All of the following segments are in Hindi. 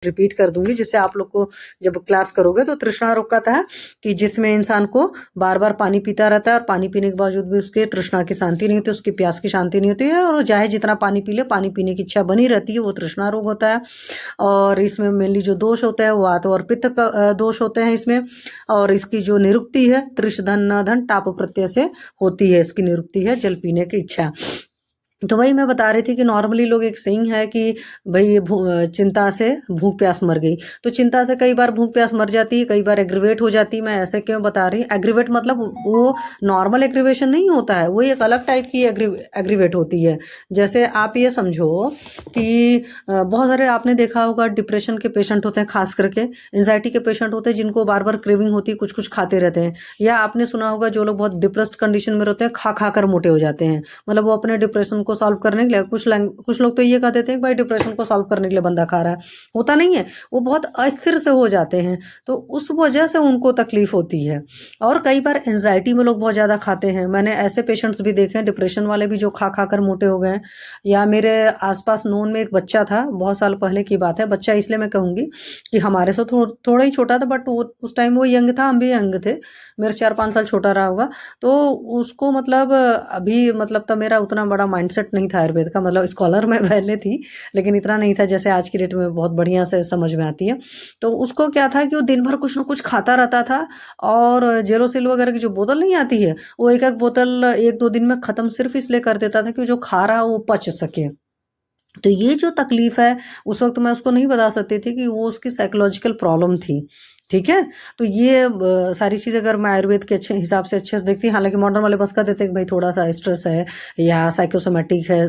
रिपीट कर दूंगी, जिससे आप लोग को जब क्लास करोगे तो तृष्णा रोग का था कि जिसमें इंसान को बार बार पानी पीता रहता है और पानी पीने के बावजूद भी उसके तृष्णा की शांति नहीं होती, उसकी प्यास की शांति नहीं होती है, और चाहे जितना पानी पी ले पानी पीने की इच्छा बनी रहती है, वो तृष्णा रोग होता है। और इसमें मेनली जो दोष होता है वो वात और पित्त का दोष होते हैं इसमें। और इसकी जो निरुक्ति है त्रिश धन न धन टाप प्रत्यय से होती है, इसकी निरुक्ति है जल पीने की इच्छा। तो वही मैं बता रही थी कि नॉर्मली लोग एक सेइंग है कि भाई चिंता से भूख प्यास मर गई। तो चिंता से कई बार भूख प्यास मर जाती है, कई बार एग्रीवेट हो जाती है। मैं ऐसे क्यों बता रही हूँ? एग्रीवेट मतलब वो नॉर्मल एग्रीवेशन नहीं होता है, वो एक अलग टाइप की एग्रीवेट होती है। जैसे आप ये समझो कि बहुत सारे आपने देखा होगा डिप्रेशन के पेशेंट होते हैं, खास करके एंजाइटी के पेशेंट होते हैं जिनको बार बार क्रेविंग होती है, कुछ कुछ खाते रहते हैं। या आपने सुना होगा जो लोग बहुत डिप्रेस्ड कंडीशन में रहते हैं खा खा कर मोटे हो जाते हैं, मतलब वो अपने डिप्रेशन को सॉल्व करने के लिए। कुछ लोग तो ये कह देते हैं कि भाई डिप्रेशन को सॉल्व करने के लिए बंदा खा रहा है, होता नहीं है, वो बहुत अस्थिर से हो जाते हैं, तो उस वजह से उनको तकलीफ होती है। और कई बार एंजाइटी में लोग बहुत ज़्यादा खाते हैं, मैंने ऐसे पेशेंट्स भी देखे हैं डिप्रेशन वाले भी जो खा खा कर मोटे हो गए। या मेरे आसपास नोन में एक बच्चा था, बहुत साल पहले की बात है, बच्चा इसलिए मैं कहूँगी कि हमारे से थोड़ा ही छोटा था, बट वो उस टाइम वो यंग था, हम भी यंग थे, मेरे 4-5 साल छोटा रहा होगा। तो उसको मतलब अभी मतलब तब मेरा उतना बड़ा माइंडसेट नहीं था आयुर्वेद का, मतलब स्कॉलर मैं पहले थी लेकिन इतना नहीं था जैसे आज की डेट में बहुत बढ़िया से समझ में आती है। तो उसको क्या था कि वो दिन भर कुछ ना कुछ खाता रहता था, और जेरोसिल वगैरह की जो बोतल नहीं आती है वो एक एक बोतल 1-2 दिन में ख़त्म सिर्फ इसलिए कर देता था कि जो खा रहा वो पच सके। तो ये जो तकलीफ है उस वक्त मैं उसको नहीं बता सकती थी कि वो उसकी साइकोलॉजिकल प्रॉब्लम थी, ठीक है। तो ये सारी चीज़ अगर मैं आयुर्वेद के अच्छे हिसाब से अच्छे से देखती, हालांकि मॉडर्न वाले बस कर देते हैं कि भाई थोड़ा सा स्ट्रेस है या साइकोसोमेटिक है,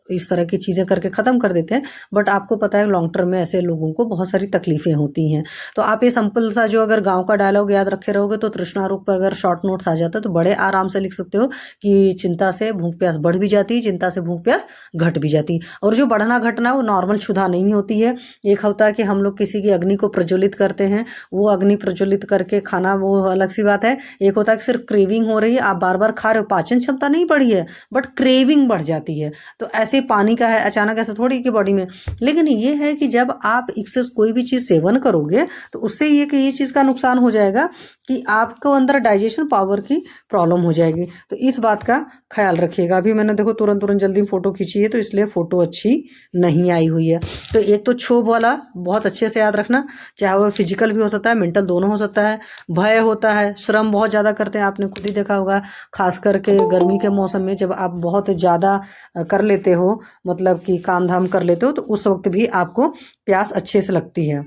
इस तरह की चीज़ें करके ख़त्म कर देते हैं। बट आपको पता है लॉन्ग टर्म में ऐसे लोगों को बहुत सारी तकलीफ़ें होती हैं। तो आप ये सिंपल सा जो अगर गाँव का डायलॉग याद रखे रहोगे तो तृष्णा रोग पर अगर शॉर्ट नोट्स आ जाता है तो बड़े आराम से लिख सकते हो कि चिंता से भूख प्यास बढ़ भी जाती है, चिंता से भूख प्यास घट भी जाती है। और जो बढ़ना घटना वो नॉर्मल क्षुधा नहीं होती है। एक होता है कि हम लोग किसी की अग्नि को प्रज्वलित करते हैं, वो अग्नि प्रज्वलित करके खाना वो अलग सी बात है। एक होता है कि सिर्फ क्रेविंग हो रही है, आप बार बार खा रहे हो, पाचन क्षमता नहीं बढ़ी है बट क्रेविंग बढ़ जाती है। तो ऐसे पानी का है, अचानक ऐसे थोड़ी कि बॉडी में। लेकिन ये है कि जब आप एक्सेस कोई भी चीज़ सेवन करोगे तो उससे ये कि ये चीज़ का नुकसान हो जाएगा कि आपको अंदर डाइजेशन पावर की प्रॉब्लम हो जाएगी। तो इस बात का ख्याल रखिएगा। अभी मैंने देखो तुरंत जल्दी फ़ोटो खींची है तो इसलिए फ़ोटो अच्छी नहीं आई हुई है। तो एक तो क्षोभ वाला बहुत अच्छे से याद रखना, चाहे वो फिजिकल भी हो सकता है, मेंटल दोनों हो सकता है। भय होता है, श्रम बहुत ज़्यादा करते हैं, आपने खुद ही देखा होगा खास करके गर्मी के मौसम में जब आप बहुत ज़्यादा कर लेते हो, मतलब कि काम धाम कर लेते हो, तो उस वक्त भी आपको प्यास अच्छे से लगती है,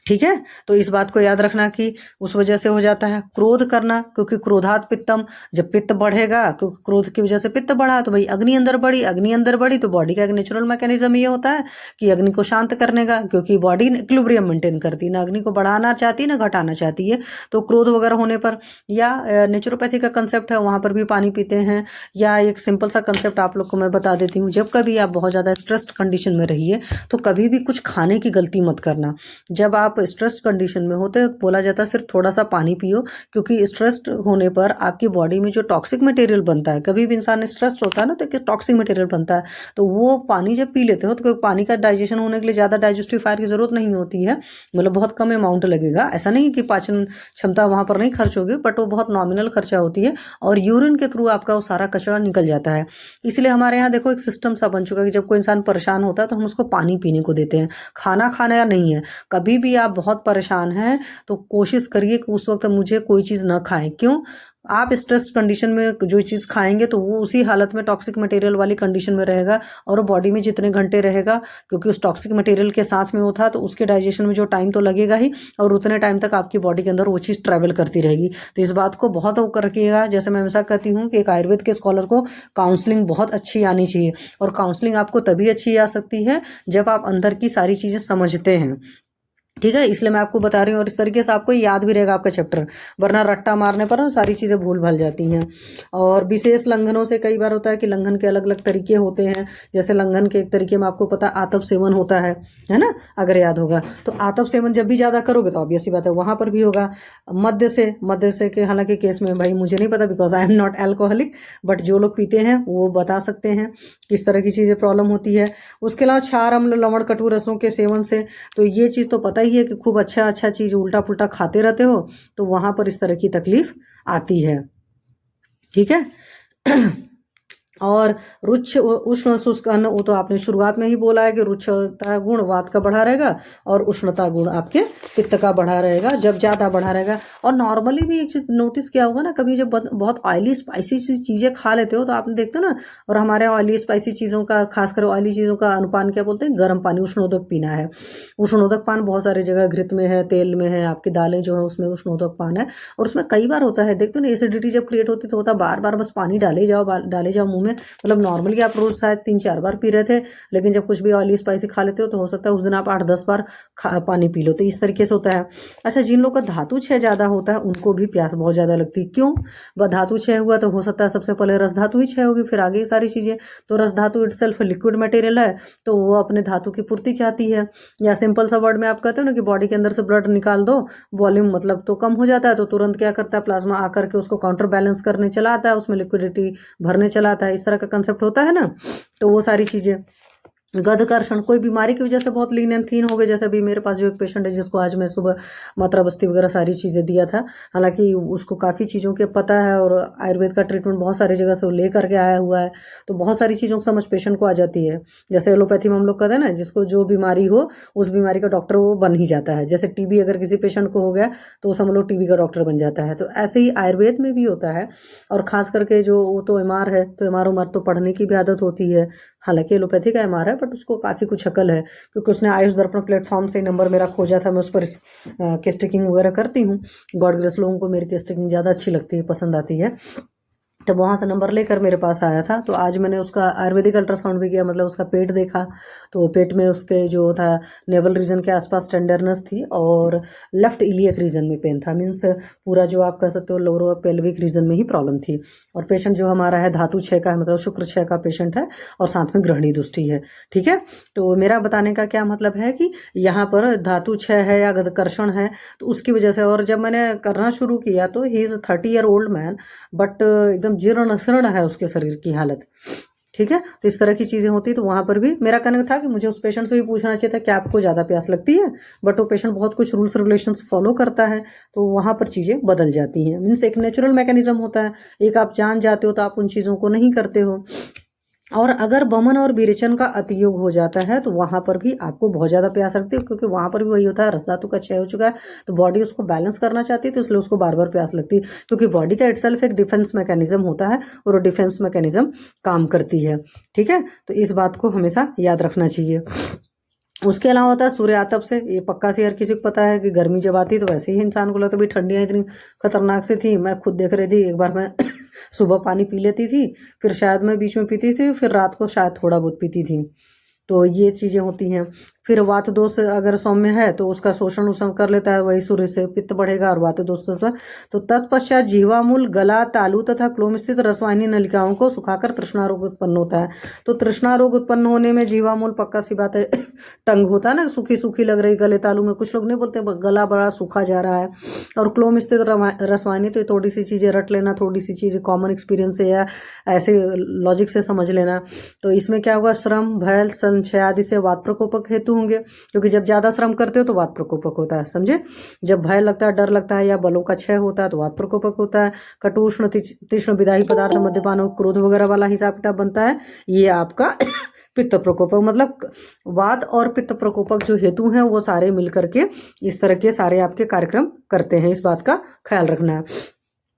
ठीक है। तो इस बात को याद रखना कि उस वजह से हो जाता है। क्रोध करना, क्योंकि क्रोधात पित्तम, जब पित्त बढ़ेगा क्योंकि क्रोध की वजह से पित्त बढ़ा तो भाई अग्नि अंदर बढ़ी, अग्नि अंदर बढ़ी तो बॉडी का एक नेचुरल मैकेनिज्म ये होता है कि अग्नि को शांत करने का, क्योंकि बॉडी इक्विलिब्रियम मेंटेन करती है, ना अग्नि को बढ़ाना चाहती ना घटाना चाहती है। तो क्रोध वगैरह होने पर, या नेचुरोपैथी का कंसेप्ट है वहाँ पर भी पानी पीते हैं। या एक सिंपल सा कंसेप्ट आप लोग को मैं बता देती हूँ, जब कभी आप बहुत ज़्यादा स्ट्रेस्ड कंडीशन में रहिए तो कभी भी कुछ खाने की गलती मत करना। जब आप स्ट्रेस कंडीशन में होते हैं बोला जाता है सिर्फ थोड़ा सा पानी पियो, क्योंकि स्ट्रेस्ड होने पर आपकी बॉडी में जो टॉक्सिक मटेरियल बनता है, कभी भी इंसान स्ट्रेस्ड होता है ना तो टॉक्सिक मटेरियल बनता है, तो वो पानी जब पी लेते हो तो पानी का डाइजेशन होने के लिए ज़्यादा डाइजेस्टिव फायर की ज़रूरत नहीं होती है, मतलब बहुत कम अमाउंट लगेगा। ऐसा नहीं कि पाचन क्षमता वहाँ पर नहीं खर्च होगी, बट वो बहुत नॉमिनल खर्चा होती है और यूरिन के थ्रू आपका वो सारा कचरा निकल जाता है। इसलिए हमारे यहाँ देखो एक सिस्टम सा बन चुका है कि जब कोई इंसान परेशान होता है तो हम उसको पानी पीने को देते हैं, खाना खाने का नहीं है। कभी भी आप बहुत परेशान हैं तो कोशिश करिए कि उस वक्त मुझे कोई चीज़ ना खाएं। क्यों? आप स्ट्रेस कंडीशन में जो चीज़ खाएंगे तो वो उसी हालत में टॉक्सिक मटेरियल वाली कंडीशन में रहेगा और वो बॉडी में जितने घंटे रहेगा, क्योंकि उस टॉक्सिक मटेरियल के साथ में वो था, तो उसके डाइजेशन में जो टाइम तो लगेगा ही, और उतने टाइम तक आपकी बॉडी के अंदर वो चीज़ ट्रैवल करती रहेगी। तो इस बात को बहुत वो रखिएगा। जैसे मैं हमेशा कहती हूँ कि एक आयुर्वेद के स्कॉलर को काउंसलिंग बहुत अच्छी आनी चाहिए, और काउंसलिंग आपको तभी अच्छी आ सकती है जब आप अंदर की सारी चीज़ें समझते हैं। ठीक है, इसलिए मैं आपको बता रही हूँ और इस तरीके से आपको याद भी रहेगा आपका चैप्टर, वरना रट्टा मारने पर ना सारी चीज़ें भूल भाल जाती हैं। और विशेष लंघनों से कई बार होता है कि लंघन के अलग अलग तरीके होते हैं। जैसे लंघन के एक तरीके में आपको पता आतप सेवन होता है ना, अगर याद होगा तो आतप सेवन जब भी ज़्यादा करोगे तो ऑब्वियस सी बात है वहाँ पर भी होगा। मद्य से के हालांकि केस में भाई मुझे नहीं पता because I am not alcoholic, but जो लोग पीते हैं वो बता सकते हैं किस तरह की चीज़ें प्रॉब्लम होती है। उसके अलावा क्षार अम्ल लवण कटु रसों के सेवन से, तो ये चीज़ तो पता ही है कि खूब अच्छा अच्छा चीज़ उल्टा पुल्टा खाते रहते हो तो वहाँ पर इस तरह की तकलीफ आती है। ठीक है। और रुक्ष उष्ण शुष्क अन्न, वो तो आपने शुरुआत में ही बोला है कि रुक्षता गुण वात का बढ़ा रहेगा और उष्णता गुण आपके पित्त का बढ़ा रहेगा जब ज़्यादा बढ़ा रहेगा। और नॉर्मली भी एक चीज़ नोटिस किया होगा ना, कभी जब बहुत ऑयली स्पाइसी चीज़ें खा लेते हो तो आपने देखते हो ना, और हमारे ऑयली स्पाइसी चीज़ों का खासकर ऑयली चीज़ों का अनुपान क्या बोलते हैं, गर्म पानी उष्णोदक पीना है। उष्णोदक पान बहुत सारी जगह घृत में है, तेल में है, आपकी दालें जो है उसमें उष्णोदक पान है। और उसमें कई बार होता है, देखते हो ना, एसिडिटी जब क्रिएट होती तो होता बार बार बस पानी डाले जाओ मुंह में। मतलब नॉर्मली आप रोज शायद 3-4 बार पी रहे थे, लेकिन जब कुछ भी ऑयली स्पाइसी खा लेते हो तो हो सकता है उस दिन आप 8-10 बार पानी पी लो। तो इस तरीके से होता है। अच्छा, जिन लोग का धातु क्षय ज़्यादा होता है उनको भी प्यास बहुत ज़्यादा लगती है। क्यों? वह धातु क्षय हुआ तो हो सकता है सबसे पहले रस धातु ही क्षय होगी, फिर आगे सारी चीज़ें। तो रस धातु इटसेल्फ लिक्विड मटेरियल है, तो वो अपने धातु की पूर्ति चाहती है। या सिंपल सा वर्ड में आप कहते हो ना कि बॉडी के अंदर से ब्लड निकाल दो, वॉल्यूम मतलब तो कम हो जाता है, तो तुरंत क्या करता है, प्लाज्मा आकर के उसको काउंटर बैलेंस करने चला आता है, उसमें लिक्विडिटी भरने चला आता है। इस तरह का कंसेप्ट होता है ना। तो वो सारी चीज़ें, गधकर्षण, कोई बीमारी की वजह से बहुत लीन एंड थीन हो गए। जैसे अभी मेरे पास जो एक पेशेंट है जिसको आज मैं सुबह मात्रा बस्ती वगैरह सारी चीज़ें दिया था, हालांकि उसको काफ़ी चीज़ों के पता है और आयुर्वेद का ट्रीटमेंट बहुत सारी जगह से वो ले करके आया हुआ है, तो बहुत सारी चीज़ों की समझ पेशेंट को आ जाती है। जैसे एलोपैथी में हम लोग कहते हैं ना, जिसको जो बीमारी हो उस बीमारी का डॉक्टर वो बन ही जाता है। जैसे टीबी अगर किसी पेशेंट को हो गया तो वो समझ लो टीबी का डॉक्टर बन जाता है। तो ऐसे ही आयुर्वेद में भी होता है। और खास करके जो वो तो एमआर है, तो एमआर उमर तो पढ़ने की भी आदत होती है। हालांकि एलोपैथी का एमआर है बट उसको काफ़ी कुछ अकल है, क्योंकि उसने आयुष दर्पण प्लेटफॉर्म से नंबर मेरा खोजा था। मैं उस पर केस टेकिंग वगैरह करती हूँ। गॉड ग्रेस लोगों को मेरी केस टेकिंग ज़्यादा अच्छी लगती है, पसंद आती है। तब वहाँ से नंबर लेकर मेरे पास आया था। तो आज मैंने उसका आयुर्वेदिक अल्ट्रासाउंड भी किया, मतलब उसका पेट देखा। तो पेट में उसके जो था नेवल रीजन के आसपास टेंडरनेस थी और लेफ्ट इलियक रीजन में पेन था। मीन्स पूरा जो आप कह सकते हो लोअर पेल्विक रीजन में ही प्रॉब्लम थी। और पेशेंट जो हमारा है धातु क्षय का है, मतलब शुक्र क्षय का पेशेंट है और साथ में ग्रहणी दुष्टि है। ठीक है। तो मेरा बताने का क्या मतलब है कि यहाँ पर धातु क्षय है या गधकर्षण है, तो उसकी वजह से। और जब मैंने करना शुरू किया तो he is 30-year-old man, but एकदम जीर्ण शीर्ण है उसके शरीर की हालत। ठीक है। तो इस तरह की चीज़ें होती, तो वहाँ पर भी मेरा कहना था कि मुझे उस पेशेंट से भी पूछना चाहिए था कि आपको ज़्यादा प्यास लगती है, बट वो पेशेंट बहुत कुछ रूल्स रेगुलेशंस फॉलो करता है, तो वहाँ पर चीज़ें बदल जाती हैं। मीन्स एक नेचुरल मैकेनिज्म होता है, एक आप जान जाते हो तो आप उन चीज़ों को नहीं करते हो। और अगर वमन और विरेचन का अतियोग हो जाता है तो वहाँ पर भी आपको बहुत ज़्यादा प्यास लगती है, क्योंकि वहाँ पर भी वही होता है, रस धातु का क्षय हो चुका है, तो बॉडी उसको बैलेंस करना चाहती है, तो इसलिए उसको बार बार प्यास लगती है। क्योंकि बॉडी का इटसेल्फ एक डिफेंस मैकेनिज्म होता है और वो डिफेंस मैकेनिज्म काम करती है। ठीक है। तो इस बात को हमेशा याद रखना चाहिए। उसके अलावा होता है सूर्य आतप से। ये पक्का से हर किसी को पता है कि गर्मी जब आती है तो वैसे ही इंसान को लगता है भाई ठंडियाँ इतनी खतरनाक से थी। मैं खुद देख रही थी, एक बार मैं सुबह पानी पी लेती थी, फिर शायद मैं बीच में पीती थी, फिर रात को शायद थोड़ा बहुत पीती थी। तो ये चीज़ें होती हैं। फिर वात दोष अगर सौम्य है तो उसका शोषण उषण कर लेता है, वही सूर्य से पित्त बढ़ेगा और वात दोष। तो तत्पश्चात जीवामूल, गला, तालु तथा क्लोम स्थित रसवाहिनी नलिकाओं को सुखाकर तृष्णा रोग उत्पन्न होता है। तो तृष्णा रोग उत्पन्न होने में जीवामूल पक्का सी बात है, टंग होता है ना, सूखी सूखी लग रही गले तालु में, कुछ लोग नहीं बोलते गला बड़ा सूखा जा रहा है। और क्लोम स्थित रसवाहिनी, तो ये थोड़ी सी चीज़ें रट लेना, थोड़ी सी चीज़ें कॉमन एक्सपीरियंस है या ऐसे लॉजिक से समझ लेना। तो इसमें क्या होगा, श्रम, भय, संशय आदि से वात प्रकोपक हेतु होंगे, क्योंकि जब ज़्यादा श्रम करते हो तो वात प्रकोपक होता है, समझे। जब भय लगता है, डर लगता है या बलों का क्षय होता है तो वात प्रकोपक होता है। कटुष्ण तीक्ष्ण विदाही पदार्थ, मद्यपान और क्रोध वगैरह वाला हिसाब किताब बनता है, ये आपका पित्त प्रकोपक। मतलब वात और पित्त प्रकोपक जो हेतु हैं वो सारे मिलकर के इस तरह के सारे आपके कार्यक्रम करते हैं, इस बात का ख्याल रखना है।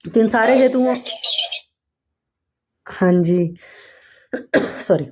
तो इन सारे हेतुओं, हाँ जी सॉरी,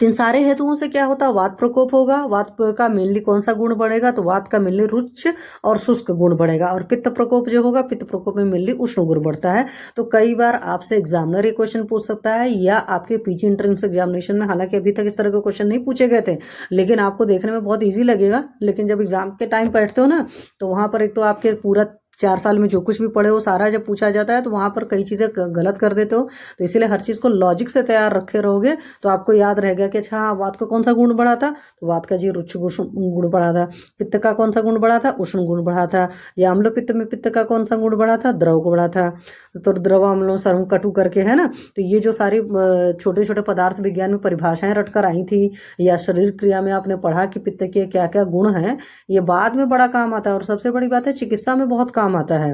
इन सारे हेतुओं से क्या होता है, वात प्रकोप होगा। वात का मेनली कौन सा गुण बढ़ेगा, तो वात का मेनली रुच्च और शुष्क गुण बढ़ेगा। और पित्त प्रकोप जो होगा, पित्त प्रकोप में मेनली उष्ण गुण बढ़ता है। तो कई बार आपसे एग्जामिनर ये क्वेश्चन पूछ सकता है, या आपके पीजी एंट्रेंस एग्जामिनेशन में, हालांकि अभी तक इस तरह के क्वेश्चन नहीं पूछे गए थे, लेकिन आपको देखने में बहुत ईजी लगेगा। लेकिन जब एग्जाम के टाइम बैठते हो ना, तो वहां पर एक तो आपके पूरा 4 साल में जो कुछ भी पढ़े हो सारा जब पूछा जाता है, तो वहां पर कई चीजें गलत कर देते हो। तो इसीलिए हर चीज को लॉजिक से तैयार रखे रहोगे तो आपको याद रहेगा कि अच्छा हाँ, वात का कौन सा गुण बढ़ा था, तो वात का जी रुच्च गुण बढ़ा था। पित्त का कौन सा गुण बढ़ा था, उष्ण गुण बढ़ा था। या अम्ल पित्त में पित्त का कौन सा गुण बढ़ा था, द्रव को बढ़ा था। तो द्रव अम्लों सर्व कटु करके है ना। तो ये जो सारी छोटे छोटे पदार्थ विज्ञान में परिभाषाएं रटकर आई थी, या शरीर क्रिया में आपने पढ़ा कि पित्त के क्या क्या गुण हैं, ये बाद में बड़ा काम आता है। और सबसे बड़ी बात है, चिकित्सा में बहुत काम आता है।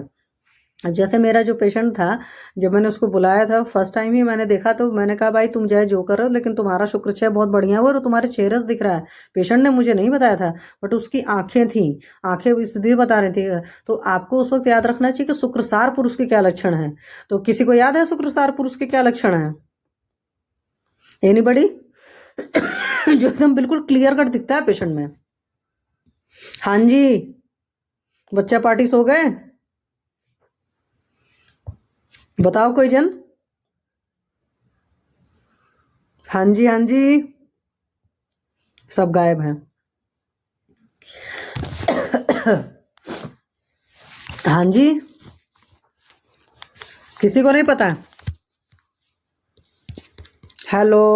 अब जैसे मेरा जो पेशेंट था, जब मैंने उसको बुलाया था फर्स्ट टाइम ही मैंने देखा, तो मैंने कहा भाई तुम चाहे जो कर रहे हो, लेकिन तुम्हारा शुक्रक्षय बहुत बढ़िया हुआ और तुम्हारे चेहरे से दिख रहा है। पेशेंट ने मुझे नहीं बताया था, बट उसकी आंखें थी, आंखें इसलिए बता रही थी। तो आपको उस वक्त याद रखना चाहिए कि शुक्रसार पुरुष के क्या लक्षण है। तो किसी को याद है शुक्रसार पुरुष के क्या लक्षण है? एनीबडी? जो एकदम बिल्कुल क्लियर कट दिखता है पेशेंट में। हाँ जी, बच्चा पार्टी सो गए? बताओ कोई जन। हाँ जी, हाँ जी, सब गायब हैं। हाँ जी, किसी को नहीं पता? हेलो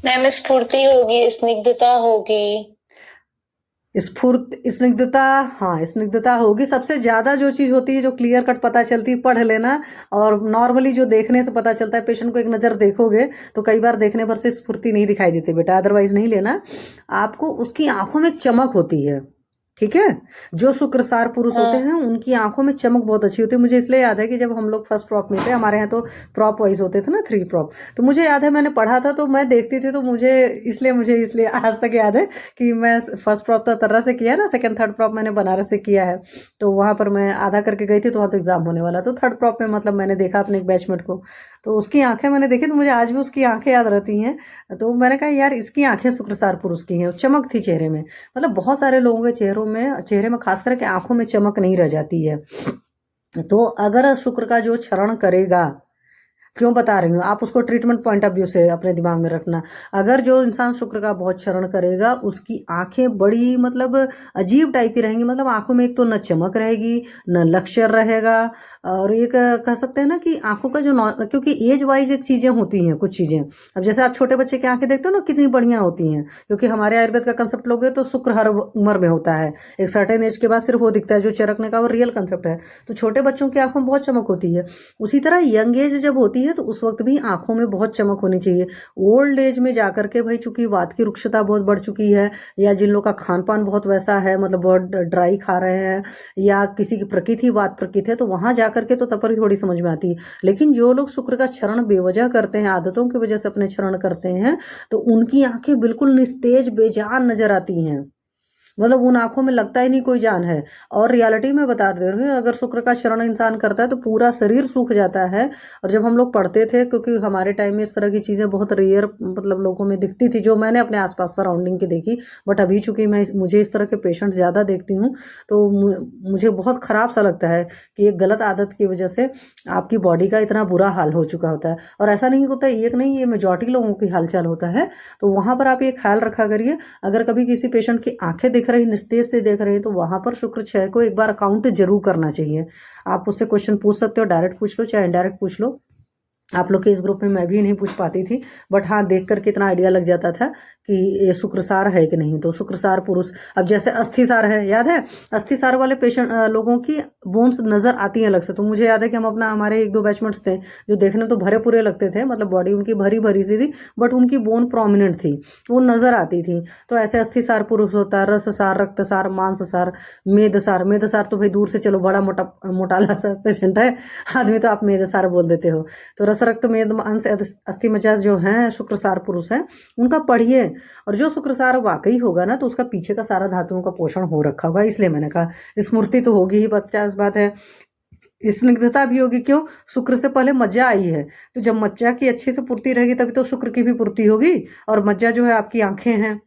मैम, स्फूर्ति होगी, स्निग्धता होगी। स्निग्धता, हाँ स्निग्धता होगी। सबसे ज्यादा जो चीज होती है, जो क्लियर कट पता चलती है, पढ़ लेना। और नॉर्मली जो देखने से पता चलता है, पेशेंट को एक नजर देखोगे तो कई बार देखने भर से स्फूर्ति नहीं दिखाई देती बेटा, अदरवाइज नहीं लेना। आपको उसकी आंखों में एक चमक होती है, ठीक है। जो शुक्रसार पुरुष होते हैं उनकी आंखों में चमक बहुत अच्छी होती है। मुझे इसलिए याद है कि जब हम लोग फर्स्ट प्रॉप में थे, हमारे यहाँ तो प्रॉप वाइज होते थे ना, 3 प्रॉप, तो मुझे याद है मैंने पढ़ा था, तो मैं देखती थी, तो मुझे इसलिए आज तक याद है कि मैं फर्स्ट प्रॉप तो तरह से किया ना, सेकंड थर्ड प्रॉप मैंने बनारस से किया है। तो वहां पर मैं आधा करके गई थी, तो वहां तो एग्जाम होने वाला, तो थर्ड प्रॉप में मतलब मैंने देखा अपने एक बैचमेट को, तो उसकी आंखें मैंने देखी, तो मुझे आज भी उसकी आंखें याद रहती हैं। तो मैंने कहा यार इसकी आंखें शुक्रसार पुरुष की हैं, चमक थी चेहरे में। मतलब बहुत सारे लोगों के चेहरे में खास करके आंखों में चमक नहीं रह जाती है। तो अगर शुक्र का जो क्षरण करेगा, क्यों बता रही हूँ, आप उसको ट्रीटमेंट पॉइंट ऑफ व्यू से अपने दिमाग में रखना। अगर जो इंसान शुक्र का बहुत चरण करेगा, उसकी आंखें बड़ी मतलब अजीब टाइप की रहेंगी। मतलब आंखों में एक तो न चमक रहेगी, न लक्ष्य रहेगा। और एक कह सकते हैं ना कि आंखों का जो क्योंकि एज वाइज एक चीजें होती हैं, कुछ चीजें। अब जैसे आप छोटे बच्चे की आंखें देखते हो ना, कितनी बढ़िया होती हैं, क्योंकि हमारे आयुर्वेद का कंसेप्ट लोगे तो शुक्र हर उम्र में होता है। एक सर्टेन एज के बाद सिर्फ वो दिखता है, जो चरकने का वो रियल कंसेप्ट है। तो छोटे बच्चों की आंखों में बहुत चमक होती है। उसी तरह यंग एज जब होती है, तो उस वक्त भी आंखों में बहुत चमक होनी चाहिए। ओल्ड एज में जाकर के भाई, चूंकि वात की रुक्षता बहुत बढ़ चुकी है, या जिन लोगों का खान पान बहुत वैसा है, मतलब बहुत ड्राई खा रहे हैं, या किसी की प्रकृति वात प्रकृति है, तो वहां जाकर के तो तब पर थोड़ी समझ में आती है। लेकिन जो लोग शुक्र का क्षरण बेवजह करते हैं, आदतों की वजह से अपने क्षरण करते हैं, तो उनकी आंखें बिल्कुल निस्तेज बेजान नजर आती हैं। मतलब उन आंखों में लगता ही नहीं कोई जान है। और रियलिटी में बता दे रही हूँ, अगर शुक्र का शरण इंसान करता है तो पूरा शरीर सूख जाता है। और जब हम लोग पढ़ते थे, क्योंकि हमारे टाइम में इस तरह की चीजें बहुत रेयर मतलब लोगों में दिखती थी, जो मैंने अपने आसपास सराउंडिंग की देखी। बट अभी चूंकि मुझे इस तरह के पेशेंट ज्यादा देखती हूँ, तो मुझे बहुत खराब सा लगता है कि एक गलत आदत की वजह से आपकी बॉडी का इतना बुरा हाल हो चुका होता है। और ऐसा नहीं होता, एक नहीं, ये मेजॉरिटी लोगों की हालचाल होता है। तो वहां पर आप ये ख्याल रखा करिए, अगर कभी किसी पेशेंट की आंखें दिख रही, निस्तेज से देख रहे हैं, तो वहां पर शुक्र क्षय को एक बार अकाउंट जरूर करना चाहिए। आप उससे क्वेश्चन पूछ सकते हो, डायरेक्ट पूछ लो चाहे इनडायरेक्ट पूछ लो। आप लोग के इस ग्रुप में मैं भी नहीं पूछ पाती थी, बट हाँ देख करके इतना आइडिया लग जाता था कि ये शुक्रसार है कि नहीं। तो शुक्रसार पुरुष, अब जैसे अस्थिसार है, याद है? अस्थिसार वाले पेशेंट लोगों की बोन्स नजर आती हैं अलग से। तो मुझे याद है कि हम हमारे 1-2 बैचमेट्स थे, जो देखने तो भरे पूरे लगते थे, मतलब बॉडी उनकी भरी भरी सी थी, बट उनकी बोन प्रोमिनेंट थी, वो नजर आती थी। तो ऐसे अस्थिसार पुरुष होता है, रससार, रक्तसार, मांससार, मेदसार। मेदसार तो भाई दूर से चलो, बड़ा मोटा मोटाला सा पेशेंट है आदमी, तो आप मेदसार बोल देते हो। तो रस, रक्त, मेद, मांस, अस्थि मज्जा जो हैं शुक्रसार पुरुष हैं, उनका पढ़िए। और जो शुक्रसार वाकई होगा ना, तो उसका पीछे का सारा धातुओं का पोषण हो रखा होगा। इसलिए मैंने कहा स्मृति तो होगी ही, 50 बात है। स्निग्धता भी होगी, क्यों? शुक्र से पहले मज्जा आई है, तो जब मज्जा की अच्छे से पूर्ति रहेगी तभी तो शुक्र की भी पूर्ति होगी। और मज्जा जो है आपकी आंखें हैं,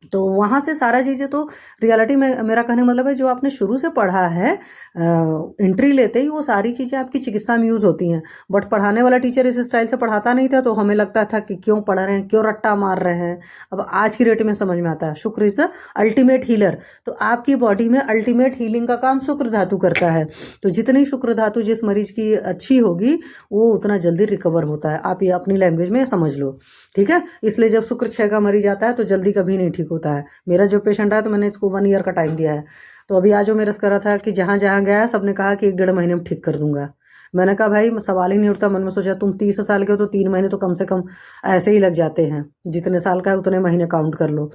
तो वहाँ से सारा चीज़ें तो रियलिटी में, मेरा कहने का मतलब है जो आपने शुरू से पढ़ा है, एंट्री लेते ही वो सारी चीज़ें आपकी चिकित्सा में यूज़ होती हैं। बट पढ़ाने वाला टीचर इस स्टाइल से पढ़ाता नहीं था, तो हमें लगता था कि क्यों पढ़ रहे हैं, क्यों रट्टा मार रहे हैं। अब आज की डेट में समझ में आता है, शुक्र इज़ द अल्टीमेट हीलर। तो आपकी बॉडी में अल्टीमेट हीलिंग का काम शुक्र धातु करता है। तो जितनी शुक्र धातु जिस मरीज की अच्छी होगी, वो उतना जल्दी रिकवर होता है। आप ये अपनी लैंग्वेज में समझ लो, ठीक है? इसलिए जब शुक्र 6 का मरीज आता है तो जल्दी कभी नहीं ठीक होता है। मेरा जो पेशेंट है तो मैंने इसको 1 ईयर का टाइम दिया है। तो अभी आज जो मेरे से करा था कि जहाँ जहाँ गया सबने कहा कि 1 डेढ़ महीने में ठीक कर दूंगा। मैंने कहा भाई सवाल ही नहीं उठता। मन में सोचा तुम 30 साल के हो तो 3 महीने तो कम से कम ऐसे ही लग जाते हैं, जितने साल का है उतने महीने काउंट कर लो,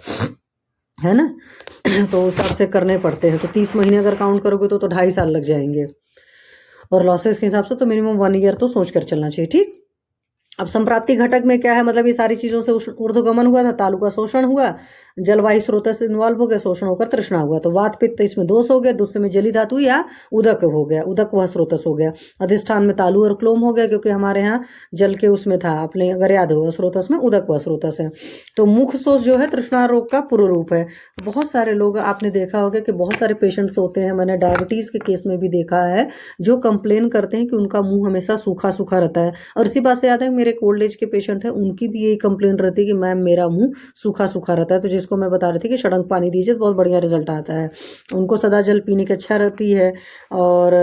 है ना? तो उस हिसाब से करने पड़ते हैं। तो 30 महीने अगर काउंट करोगे तो 2.5 साल लग जाएंगे, और लॉसेस के हिसाब से तो मिनिमम 1 ईयर तो सोच कर चलना चाहिए, ठीक? अब संप्राप्ति घटक में क्या है, मतलब ये सारी चीज़ों से ऊर्ध्वगमन हुआ था, तालु का शोषण हुआ, जलवायु स्रोत से इन्वॉल्व हो गया, शोषण होकर तृष्णा हुआ। तो वात पित्त इसमें दोष हो गया, दुष्ट में जली धातु या उदक हो गया, उदक वह स्रोतस हो गया। अधिष्ठान में तालु और क्लोम हो गया, क्योंकि हमारे यहाँ जल के उसमें था, आपने अगर याद हो, स्रोतस में उदक वह स्रोतस है। तो मुख शोष जो है तृष्णा रोग का पूर्व रूप है। बहुत सारे लोग आपने देखा होगा कि बहुत सारे पेशेंट्स होते हैं, मैंने डायबिटीज़ के केस में भी देखा है, जो कंप्लेन करते हैं कि उनका मुंह हमेशा सूखा सूखा रहता है। और इसी बात से याद है, मेरे एक ओल्ड एज के पेशेंट है, उनकी भी यही कंप्लेन रहती है कि मैम मेरा मुंह सूखा सूखा रहता है। तो जिसको मैं बता रही थी कि सड़ंग पानी दीजिए तो बहुत बढ़िया रिजल्ट आता है। उनको सदा जल पीने की अच्छा रहती है। और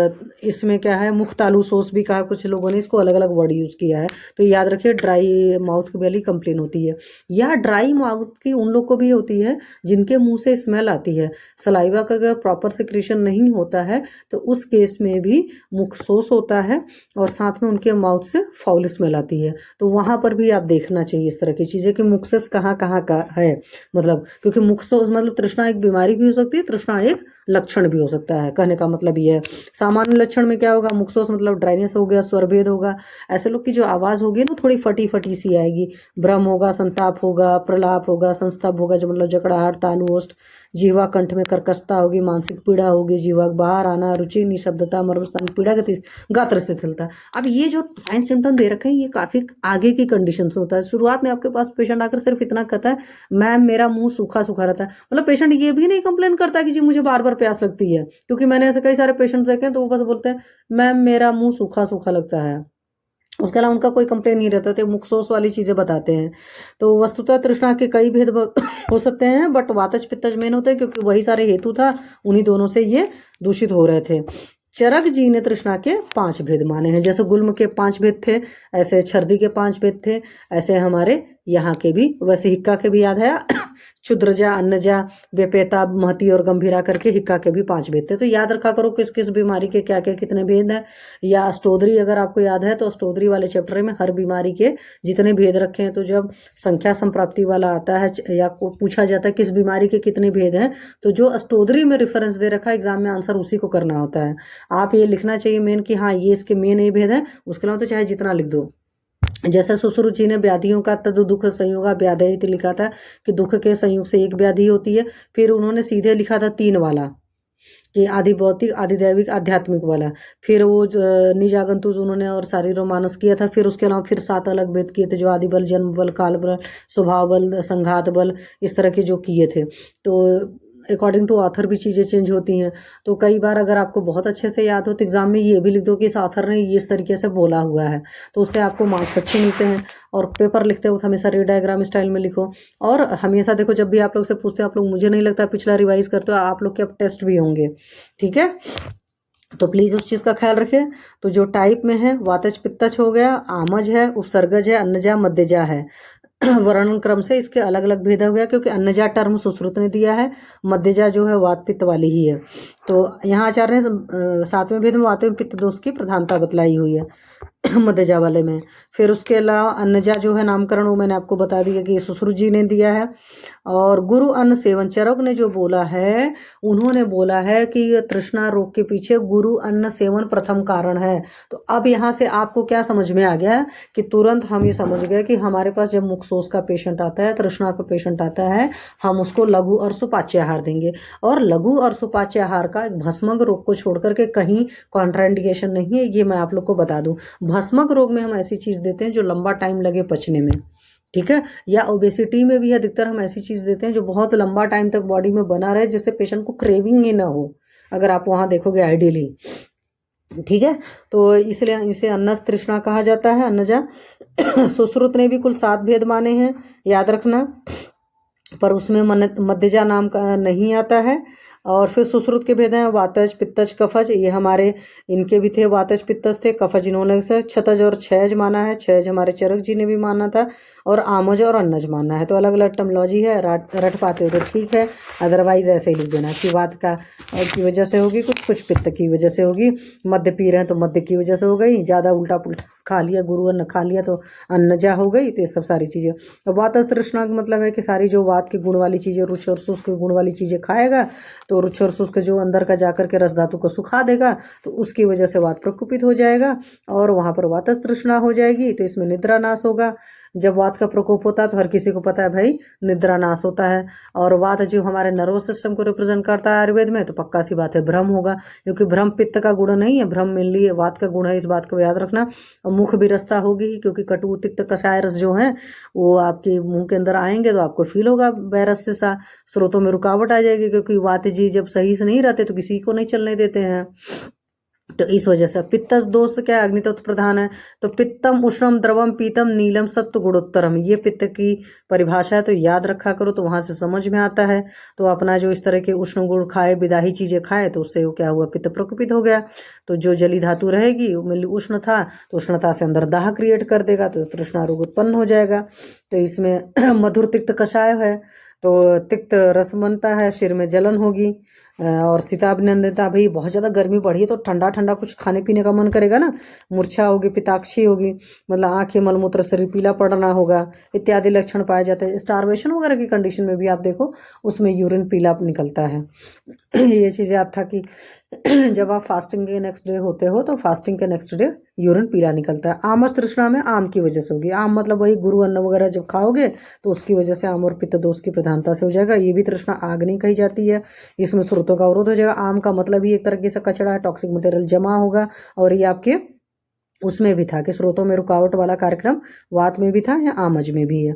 इसमें क्या है, मुख तालु सोस भी कहा, कुछ लोगों ने इसको अलग अलग वर्ड यूज़ किया है। तो याद रखिए, ड्राई माउथ की वाली कंप्लेन होती है, या ड्राई माउथ की उन लोग को भी होती है जिनके मुंह से स्मेल आती है। सलाइवा का अगर प्रॉपर सिक्रेशन नहीं होता है तो उस केस में भी मुख शोष होता है, और साथ में उनके माउथ से फाउल स्मेल आती है। तो वहाँ पर भी आप देखना चाहिए इस तरह की चीज़ें कि मुख से कहाँ कहाँ का है, मतलब क्योंकि मुख से मतलब तृष्णा एक बीमारी भी हो सकती है, तृष्णा एक लक्षण भी हो सकता है। कहने का मतलब ये है, सामान्य लक्षण में क्या होगा, मुख शोष मतलब ड्राइनेस हो गया, स्वर भेद होगा, ऐसे लोग की जो आवाज़ होगी ना थोड़ी फटी फटी सी आएगी, भ्रम होगा, संताप होगा, प्रलाप होगा, संस्तभ होगा, जो मतलब जकड़ाहट, तालु ओष्ठ, जीवा कंठ में कर्कशता होगी, मानसिक पीड़ा होगी, जीवा बाहर आना, रुचि निशब्दता, मर्मस्थान पीड़ा, गति गात्र शिथिलता। अब ये जो साइन सिम्टम दे रखे हैं ये काफ़ी आगे की कंडीशन से होता है। शुरुआत में आपके पास पेशेंट आकर सिर्फ इतना कहता है मैम मेरा मुंह सूखा सूखा रहता है, मतलब पेशेंट ये भी नहीं कंप्लेन करता कि जी मुझे बार बार प्यास लगती है, क्योंकि मैंने ऐसे कई सारे पेशेंट्स देखे हैं तो वो बस बोलते हैं मैम मेरा मुंह सूखा सूखा लगता है। उसके अलावा उनका कोई कंप्लेन नहीं रहता, तो मुख शोष वाली चीज़ें बताते हैं। तो वस्तुतः तृष्णा के कई भेद हो सकते हैं, बट वातज पित्तज मेन होते हैं, क्योंकि वही सारे हेतु था, उन्हीं दोनों से ये दूषित हो रहे थे। चरक जी ने तृष्णा के 5 भेद माने हैं। जैसे गुल्म के 5 भेद थे, ऐसे छर्दी के 5 भेद थे, ऐसे हमारे यहाँ के भी, वैसे हिक्का के भी याद है, क्षुद्रजा, अन्नजा, बेपेता, महती और गंभीरा करके हिक्का के भी 5 भेद थे। तो याद रखा करो किस किस बीमारी के क्या क्या कितने भेद हैं। या अष्टोदरी अगर आपको याद है तो अष्टोदरी वाले चैप्टर में हर बीमारी के जितने भेद रखे हैं। तो जब संख्या संप्राप्ति वाला आता है या पूछा जाता है किस बीमारी के कितने भेद हैं, तो जो अष्टोदरी में रेफरेंस दे रखा है एग्जाम में आंसर उसी को करना होता है। आप ये लिखना चाहिए मेन कि हाँ ये इसके मेन ये भेद है, उसके अलावा तो चाहे जितना लिख दो। जैसे सुश्रुत जी ने व्याधियों का तद दुख संयोग व्याधि लिखा था कि दुख के संयोग से एक व्याधि होती है। फिर उन्होंने सीधे लिखा था 3 वाला कि आदि भौतिक, आदि दैविक, आध्यात्मिक वाला। फिर वो निज आगंतुक उन्होंने और शारीर मानस किया था। फिर उसके अलावा फिर 7 अलग भेद किए थे, जो आदि बल, जन्म बल, काल बल, स्वभाव बल, संघात बल, इस तरह के जो किए थे। तो अकॉर्डिंग टू ऑथर भी चीज़ें चेंज होती हैं। तो कई बार अगर आपको बहुत अच्छे से याद हो तो एग्जाम में ये भी लिख दो कि इस ऑथर ने इस तरीके से बोला हुआ है, तो उससे आपको मार्क्स अच्छे मिलते हैं। और पेपर लिखते वक्त हमेशा रे डायग्राम स्टाइल में लिखो। और हमेशा देखो जब भी आप लोग से पूछते हो, आप लोग मुझे नहीं लगता पिछला रिवाइज करते हो, आप लोग के अब टेस्ट भी होंगे, ठीक है? तो प्लीज़ उस चीज़ का ख्याल रखें। तो जो टाइप में है, वातज पित्तज हो गया, आमज है, उपसर्गज है, अन्नजा, मध्यजा है। वर्णन क्रम से इसके अलग अलग भेद हो गया, क्योंकि अन्नजा टर्म सुश्रुत ने दिया है, मध्यजा जो है वात पित्त वाली ही है। तो यहाँ आचार्य ने 7वें भेद में वात में पित्त दोष की प्रधानता बतलाई हुई है। मध्यजा वाले में। फिर उसके अलावा अन्नजा जो है नामकरण, वो मैंने आपको बता दिया कि सुश्रुत जी ने दिया है। और गुरु अन्न सेवन, चरक ने जो बोला है, उन्होंने बोला है कि तृष्णा रोग के पीछे गुरु अन्न सेवन प्रथम कारण है। तो अब यहाँ से आपको क्या समझ में आ गया कि तुरंत हम ये समझ गए कि हमारे पास जब मुखशोष का पेशेंट आता है, तृष्णा का पेशेंट आता है, हम उसको लघु और सुपाच्य आहार देंगे। और लघु और सुपाच्य आहार का भस्मक रोग को छोड़ करके कहीं कॉन्ट्राइंडिकेशन नहीं है, ये मैं आप लोग को बता दूं। भस्मक रोग में हम ऐसी चीज देते हैं जो लंबा टाइम लगे पचने में, ठीक है, या ओबेसिटी में भी अधिकतर हम ऐसी चीज देते हैं जो बहुत लंबा टाइम तक बॉडी में बना रहे, जिससे पेशेंट को क्रेविंग ही ना हो, अगर आप वहां देखोगे आइडियली, ठीक है। तो इसलिए इसे अन्नस तृष्णा कहा जाता है, अन्नजा। सुश्रुत ने भी कुल 7 भेद माने हैं, याद रखना, पर उसमें मध्यजा नाम का नहीं आता है। और फिर सुश्रुत के भेद हैं वातज, पित्तज, कफज, ये हमारे इनके भी थे, वातज पित्तज थे, कफज इन्होंने से छतज और क्षयज माना है, क्षयज हमारे चरक जी ने भी माना था, और आमज और अन्नज मानना है। तो अलग अलग टर्मोलॉजी है, रट पाते हो तो ठीक है, अदरवाइज ऐसे ही लिख देना कि वात का की वजह से होगी, कुछ पित्त की वजह से होगी, मध्य पी रहे हैं तो मध्य की वजह से हो गई, ज़्यादा उल्टा पुल्टा खा लिया, गुरु अन्न खा लिया तो अन्नजा हो गई। तो ये सब सारी चीज़ें। तो वात तृष्णा का मतलब है कि सारी जो वात की गुण वाली चीज़ें, रुच और शुष्क गुण वाली चीज़ें खाएगा, तो रुच और शुष्क जो अंदर का जाकर के रस धातु को सुखा देगा, तो उसकी वजह से वात प्रकोपित हो जाएगा और वहाँ पर वातस तृष्णा हो जाएगी। तो इसमें निद्रा नाश होगा। जब वात का प्रकोप होता है तो हर किसी को पता है भाई, निद्रा नाश होता है। और वात जो हमारे नर्वस सिस्टम को रिप्रेजेंट करता है आयुर्वेद में, तो पक्का सी बात है भ्रम होगा, क्योंकि भ्रम पित्त का गुण नहीं है, भ्रम मेनली वात का गुण है, इस बात को याद रखना। और मुख विरसता होगी, क्योंकि कटु तिक्त कषाय रस जो है वो आपके मुंह के अंदर आएंगे तो आपको फील होगा वैरस से सा स्रोतों में रुकावट आ जाएगी, क्योंकि वात जी जब सही से नहीं रहते तो किसी को नहीं चलने देते हैं। तो इस वजह से पित्तस दोस्त क्या है, अग्नितत्व प्रधान है। तो पित्तम उष्णम द्रवम पीतम नीलम सत्व गुणोत्तरम, ये पित्त की परिभाषा है, तो याद रखा करो, तो वहां से समझ में आता है। तो अपना जो इस तरह के उष्ण गुण खाए, विदाही चीजें खाए, तो उससे वो क्या हुआ, पित्त प्रकोपित हो गया। तो जो जली धातु रहेगी वो उष्ण था, तो उष्णता से अंदर दाह क्रिएट कर देगा, तो तृष्णा रोग उत्पन्न हो जाएगा। तो इसमें मधुर तिक्त कषाय है, तो तिक्त रस बनता है, सिर में जलन होगी, और सीताभिनंदिता, भाई बहुत ज़्यादा गर्मी बढ़ी है तो ठंडा ठंडा कुछ खाने पीने का मन करेगा ना, मूर्छा होगी, पिताक्षी होगी, मतलब आंखें मलमूत्र शरीर पीला पड़ना होगा, इत्यादि लक्षण पाए जाते हैं। स्टारवेशन वगैरह की कंडीशन में भी आप देखो, उसमें यूरिन पीला निकलता है। ये चीज़ याद था कि जब आप फास्टिंग के नेक्स्ट डे होते हो तो फास्टिंग के नेक्स्ट डे यूरिन पीला निकलता है। आमस तृष्णा में आम की वजह से होगी, आम मतलब वही गुरु अन्न वगैरह जब खाओगे तो उसकी वजह से आम और पित्त दोष की प्रधानता से हो जाएगा। ये भी तृष्णा आग नहीं कही जाती है, इसमें स्रोतों का अवरोध हो जाएगा। आम का मतलब ही एक तरह से कचरा है, टॉक्सिक मटेरियल जमा होगा, और ये आपके उसमें भी था कि स्रोतों में रुकावट वाला कार्यक्रम वात में भी था, या आमज में भी है।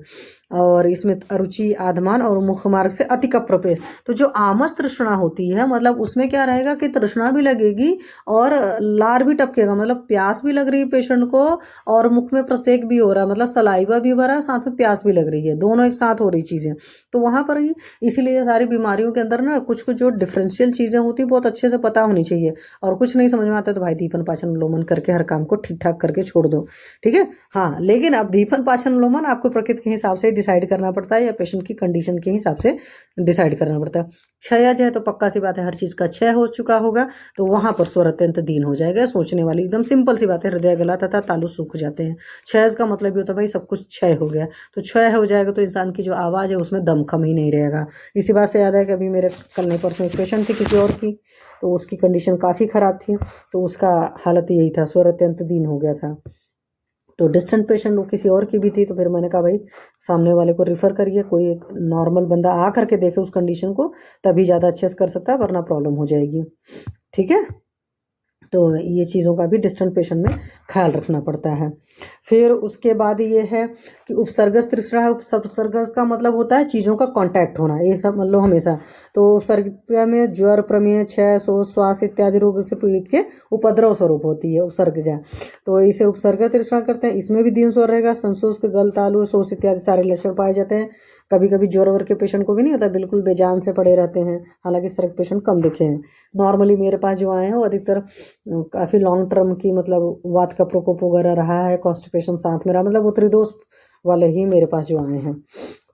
और इसमें अरुचि, आधमान और मुख मार्ग से अति का प्रवेश। तो जो आमस तृष्णा होती है, मतलब उसमें क्या रहेगा कि तृष्णा भी लगेगी और लार भी टपकेगा, मतलब प्यास भी लग रही है पेशेंट को, और मुख में प्रसेक भी हो रहा है, मतलब सलाइवा भी भरा है, साथ में प्यास भी लग रही है, दोनों एक साथ हो रही चीजें। तो वहां पर ही इसीलिए सारी बीमारियों के अंदर ना कुछ कुछ जो डिफरेंशियल चीजें होती बहुत अच्छे से पता होनी चाहिए। और कुछ नहीं समझ में आता तो भाई दीपन पाचन लोमन करके हर काम को ठीक ठाक करके छोड़ दो, ठीक है। हाँ, लेकिन अब दीपन पाचन लोमन आपको प्रकृति के हिसाब से डिसाइड करना पड़ता है, या पेशेंट की कंडीशन के हिसाब से डिसाइड करना पड़ता है। क्षयज है तो पक्का सी बात है हर चीज का क्षय हो चुका होगा, तो वहां पर स्वर अत्यंत दीन हो जाएगा। सोचने वाली एकदम सिंपल सी बात है, हृदय गला तथा तालु सूख जाते हैं। क्षयज का मतलब ये होता है भाई सब कुछ क्षय हो गया, तो क्षय हो जाएगा तो इंसान की जो आवाज है उसमें दमखम ही नहीं रहेगा। इसी बात से याद है कि अभी मेरे कल नहीं परसों एक पेशेंट थी किसी और की, तो उसकी कंडीशन काफी खराब थी, तो उसका हालत यही था, स्वर अत्यंत दीन हो गया था। तो डिस्टेंट पेशेंट वो किसी और की भी थी, तो फिर मैंने कहा भाई सामने वाले को रिफ़र करिए, कोई एक नॉर्मल बंदा आ करके देखे उस कंडीशन को, तभी ज़्यादा अच्छे से कर सकता है, वरना प्रॉब्लम हो जाएगी, ठीक है। तो ये चीज़ों का भी डिस्टेंट पेशेंट में ख्याल रखना पड़ता है। फिर उसके बाद ये है कि उपसर्गस तृष्णा है। उपसर्गस का मतलब होता है चीज़ों का कांटेक्ट होना, ये सब मान लो हमेशा। तो उपसर्ग में ज्वर, प्रमेय, क्षय, शोष, श्वास इत्यादि रोग से पीड़ित के उपद्रव स्वरूप होती है उपसर्गजा, तो इसे उपसर्ग तृष्णा करते हैं। इसमें भी दिन स्वर रहेगा, संशोष, गल, तालु, शोष इत्यादि सारे लक्षण पाए जाते हैं। कभी कभी ज्वर वर के पेशेंट को भी नहीं होता, बिल्कुल बेजान से पड़े रहते हैं, हालांकि इस तरह के पेशेंट कम दिखे हैं। नॉर्मली मेरे पास जो आए हैं वो अधिकतर काफ़ी लॉन्ग टर्म की, मतलब वात का प्रकोप वगैरह रहा है, कॉन्स्टिपेशन साथ में रहा, मतलब वो त्रिदोष वाले ही मेरे पास जो आए हैं।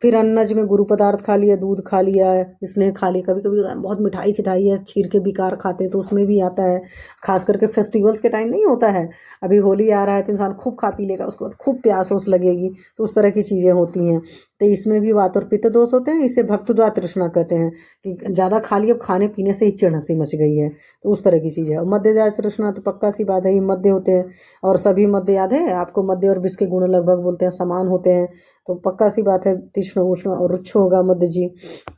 फिर अन्नज में गुरु पदार्थ खा लिया, दूध खा लिया, स्नेह खा लिया, कभी कभी बहुत मिठाई सिठाई है, छीर के बिकार खाते हैं तो उसमें भी आता है। खास करके फेस्टिवल्स के टाइम नहीं होता है, अभी होली आ रहा है तो इंसान खूब खा पी लेगा, उसके बाद खूब प्यास उस लगेगी, तो उस तरह की चीज़ें होती हैं। तो इसमें भी वात और पित्त दोष होते हैं। इसे भक्तद्वा तृष्णा कहते हैं कि ज़्यादा खा लिया, अब खाने पीने से ही चिढ़ मच गई है, तो उस तरह की चीज़ है। और मध्यजात तृष्णा तो पक्का सी बात है, ये मध्य होते हैं, और सभी मध्य याद है आपको, मध्य और विष के गुण लगभग बोलते हैं समान होते हैं, तो पक्का सी बात है तीक्ष्ण उष्ण और रुक्ष होगा मध्य जी।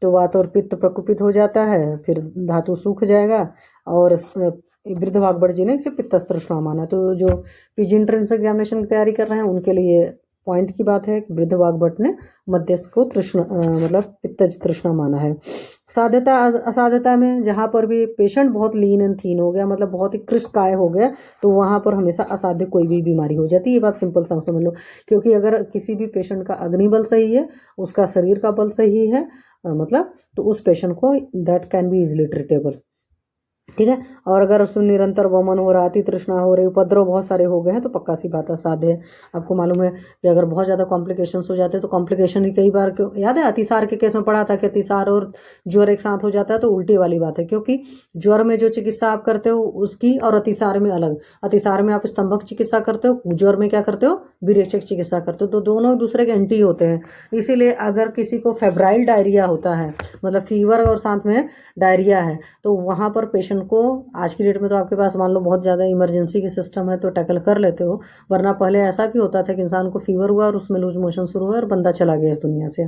तो वात और पित्त प्रकोपित हो जाता है, फिर धातु सूख जाएगा। और वृद्ध वाग्भट जी ने इसे पित्तस्थ तृष्णा माना। तो जो पीजी एंट्रेंस एग्जामिनेशन की तैयारी कर रहे हैं उनके लिए पॉइंट की बात है कि वृद्ध वाग्भट ने मध्यस्थ को तृष्णा मतलब पित्त तृष्णा माना है। साध्यता असाध्यता में जहाँ पर भी पेशेंट बहुत लीन एंड थीन हो गया, मतलब बहुत ही कृश काय हो गया, तो वहाँ पर हमेशा असाध्य कोई भी बीमारी हो जाती है। ये बात सिंपल समझ लो, क्योंकि अगर किसी भी पेशेंट का अग्नि बल सही है, उसका शरीर का बल सही है, मतलब तो उस पेशेंट को that can be easily treatable, ठीक है। और अगर उसमें निरंतर वमन हो रहा, अति तृष्णा हो रही, उपद्रव बहुत सारे हो गए हैं, तो पक्का सी बात असाध्य है। आपको मालूम है कि अगर बहुत ज़्यादा कॉम्प्लिकेशंस हो जाते हैं तो कॉम्प्लिकेशन ही कई बार, क्यों याद है अतिसार के केस में पढ़ा था कि अतिसार और ज्वर एक साथ हो जाता है, तो उल्टी वाली बात है, क्योंकि ज्वर में जो चिकित्सा आप करते हो उसकी और अतिसार में अलग। अतिसार में आप स्तंभक चिकित्सा करते हो, ज्वर में क्या करते हो, विरेचक चिकित्सा करते हो, तो दोनों एक दूसरे के एंटी होते हैं। इसीलिए अगर किसी को फेब्राइल डायरिया होता है, मतलब फीवर और साथ में डायरिया है, तो वहाँ पर पेशेंट को आज की डेट में तो आपके पास मान लो बहुत ज़्यादा इमरजेंसी की सिस्टम है तो टैकल कर लेते हो, वरना पहले ऐसा भी होता था कि इंसान को फीवर हुआ और उसमें लूज मोशन शुरू हुआ और बंदा चला गया इस दुनिया से,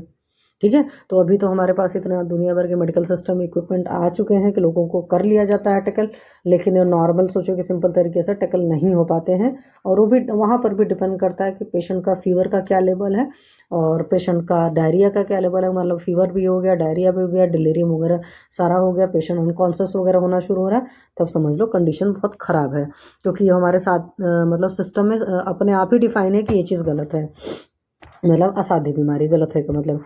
ठीक है। तो अभी तो हमारे पास इतना दुनिया भर के मेडिकल सिस्टम इक्विपमेंट आ चुके हैं कि लोगों को कर लिया जाता है टैकल, लेकिन नॉर्मल सोचो कि सिंपल तरीके से टैकल नहीं हो पाते हैं। और वो भी वहाँ पर भी डिपेंड करता है कि पेशेंट का फीवर का क्या लेवल है और पेशेंट का डायरिया का क्या लेवल है, मतलब फीवर भी हो गया, डायरिया भी हो गया, डिलीरियम वगैरह सारा हो गया, पेशेंट अनकॉन्शियस वगैरह होना शुरू हो रहा है, तब समझ लो कंडीशन बहुत ख़राब है। क्योंकि ये हमारे साथ मतलब सिस्टम में अपने आप ही डिफाइन है कि ये चीज़ गलत है, मतलब असाध्य बीमारी गलत है का मतलब।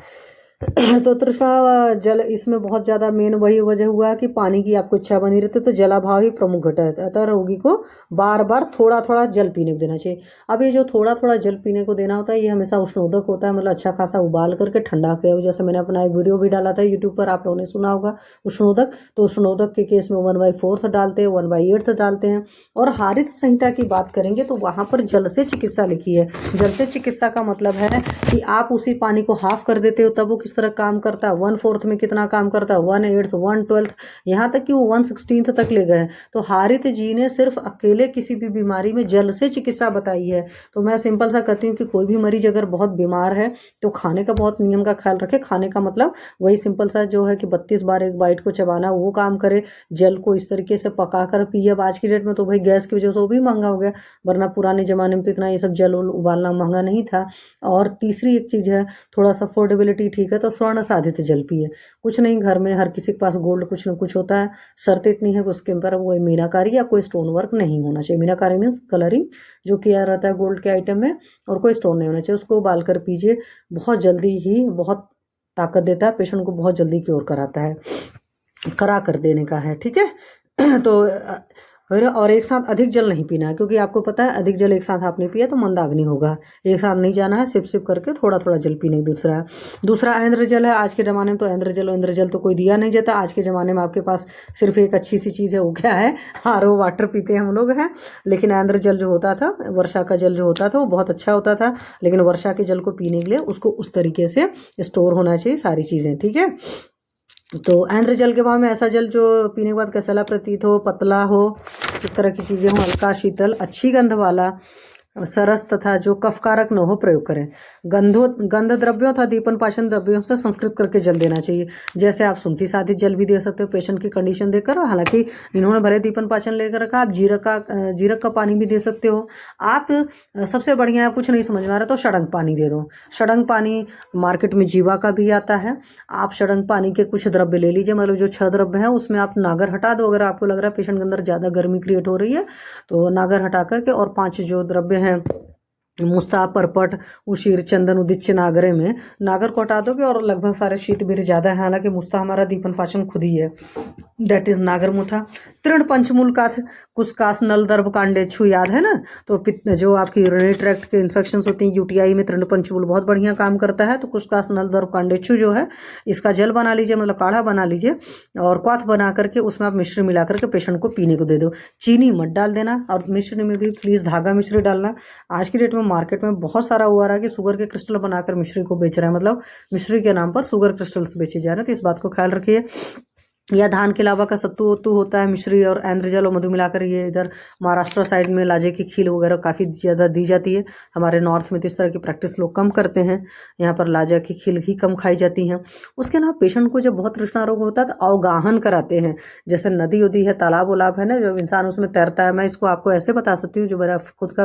तो तृष्णा जल इसमें बहुत ज़्यादा मेन वही वजह हुआ कि पानी की आपको इच्छा बनी रहती है, तो जलाभाव ही प्रमुख घटक है। अतः रोगी को बार बार थोड़ा थोड़ा जल पीने को देना चाहिए। अब ये जो थोड़ा थोड़ा जल पीने को देना होता है, ये हमेशा उष्णोदक होता है, मतलब अच्छा खासा उबाल करके ठंडा किया हो। जैसे मैंने अपना एक वीडियो भी डाला था यूट्यूब पर, आप लोगों ने सुना होगा उष्णोदक। तो उष्णोदक के केस में 1/4 डालते हैं, 1/8 डालते हैं। और हारित संहिता की बात करेंगे तो वहाँ पर जल से चिकित्सा लिखी है। जल से चिकित्सा का मतलब है कि आप उसी पानी को हाफ कर देते हो, तब वो किस तरह काम करता है, 1/4 में कितना काम करता है, 1/8, 1/12, यहाँ तक कि वो 1/16 तक ले गए हैं। तो हारित जी ने सिर्फ अकेले किसी भी बीमारी में जल से चिकित्सा बताई है। तो मैं सिंपल सा कहती हूँ कि कोई भी मरीज अगर बहुत बीमार है तो खाने का बहुत नियम का ख्याल रखे। खाने का मतलब वही सिंपल सा जो है कि 32 बार एक बाइट को चबाना, वो काम करे। जल को इस तरीके से पका कर पिए। अब आज की डेट में तो भाई गैस की वजह से वो भी महंगा हो गया, वरना पुराने ज़माने में तो इतना ये सब जल उबालना महंगा नहीं था। और तीसरी एक चीज़ है, थोड़ा सा अफोर्डेबिलिटी ठीक है तो स्वर्ण साधित जल पिए। कुछ नहीं, घर में हर किसी के पास गोल्ड कुछ न कुछ होता है, शर्त इतनी है कि उसके ऊपर कोई मीनाकारी या कोई स्टोन वर्क नहीं होना चाहिए। मीनाकारी मीन्स कलरिंग जो किया रहता है गोल्ड के आइटम में, और कोई स्टोन नहीं होना चाहिए। उसको उबाल कर पीजिए, बहुत जल्दी ही बहुत ताकत देता है, पेशेंट को बहुत जल्दी क्योर कराता है, करा कर देने का है, ठीक है। तो फिर और एक साथ अधिक जल नहीं पीना है, क्योंकि आपको पता है अधिक जल एक साथ आपने पिया तो मंदाग्नि होगा। एक साथ नहीं जाना है, सिप सिप करके थोड़ा थोड़ा जल पीने। दूसरा ऐन्द्र जल है। आज के ज़माने में तो ऐन्द्र जल तो कोई दिया नहीं जाता। आज के ज़माने में आपके पास सिर्फ एक अच्छी सी चीज़ है, वो क्या है, RO वाटर पीते हैं हम लोग हैं। लेकिन ऐन्द्र जल जो होता था, वर्षा का जल जो होता था, वो बहुत अच्छा होता था। लेकिन वर्षा के जल को पीने के लिए उसको उस तरीके से स्टोर होना चाहिए सारी चीज़ें, ठीक है। तो ऐन्द्र जल के भाव में ऐसा जल जो पीने के बाद कैसा प्रतीत हो, पतला हो, इस तरह की चीज़ें हो, हल्का शीतल, अच्छी गंध वाला, सरस तथा जो कफकारक न हो प्रयोग करें। गंध द्रव्यों तथा दीपन पाचन द्रव्यों से संस्कृत करके जल देना चाहिए। जैसे आप सुंठी साधित जल भी दे सकते हो पेशेंट की कंडीशन देखकर। हालांकि इन्होंने भले दीपन पाचन लेकर रखा, आप जीरक का पानी भी दे सकते हो। आप सबसे बढ़िया, कुछ नहीं समझ में आ रहा तो षडंग पानी दे दो। षडंग पानी मार्केट में जीवा का भी आता है। आप षडंग पानी के कुछ द्रव्य ले लीजिए, मतलब जो 6 द्रव्य हैं उसमें आप नागर हटा दो। अगर आपको लग रहा है पेशेंट के अंदर ज़्यादा गर्मी क्रिएट हो रही है तो नागर हटा करके, और 5 जो द्रव्य हैं मुस्ता, परपट, उशीर, चंदन, उदिच्च नागरे में नागर को हटा दोगे और लगभग सारे शीत बीर ज़्यादा है। हालांकि मुस्ता हमारा दीपन पाचन खुद ही है, दैट इज नागरमुथा। तृण पंचमूलकाथ कुसकास नल दर्भ कांडेक्षु याद है ना। तो जो आपकी यूरिनरी ट्रैक्ट के इन्फेक्शंस होती हैं यूटीआई में तृण पंचमूल बहुत बढ़िया काम करता है। तो कुसकास नल दर्भ कांडेक्षु जो है इसका जल बना लीजिए, मतलब काढ़ा बना लीजिए और क्वाथ बना करके उसमें आप मिश्री मिला करके पेशेंट को पीने को दे दो। चीनी मत डाल देना और मिश्री में भी प्लीज़ धागा मिश्री डालना। आज की डेट में मार्केट में बहुत सारा हुआ रहा है कि शुगर के क्रिस्टल बनाकर मिश्री को बेच रहा है, मतलब मिश्री के नाम पर शुगर क्रिस्टल्स बेचे जा रहे हैं। तो इस बात को ख्याल रखिए। या धान के अलावा का सत्तू वत्तू होता है, मिश्री और ऐंद्रजल और मधु मिलाकर, ये इधर महाराष्ट्र साइड में लाजे की खील वगैरह काफ़ी ज़्यादा दी जाती है। हमारे नॉर्थ में तो इस तरह की प्रैक्टिस लोग कम करते हैं, यहाँ पर लाजा की खील ही कम खाई जाती हैं। उसके अलावा पेशेंट को जब बहुत तृष्णा रोग होता है तो अवगाहन कराते हैं। जैसे नदी उदी है, तालाब उलाब है ना, जब इंसान उसमें तैरता है, मैं इसको आपको ऐसे बता सकती हूँ जो मेरा खुद का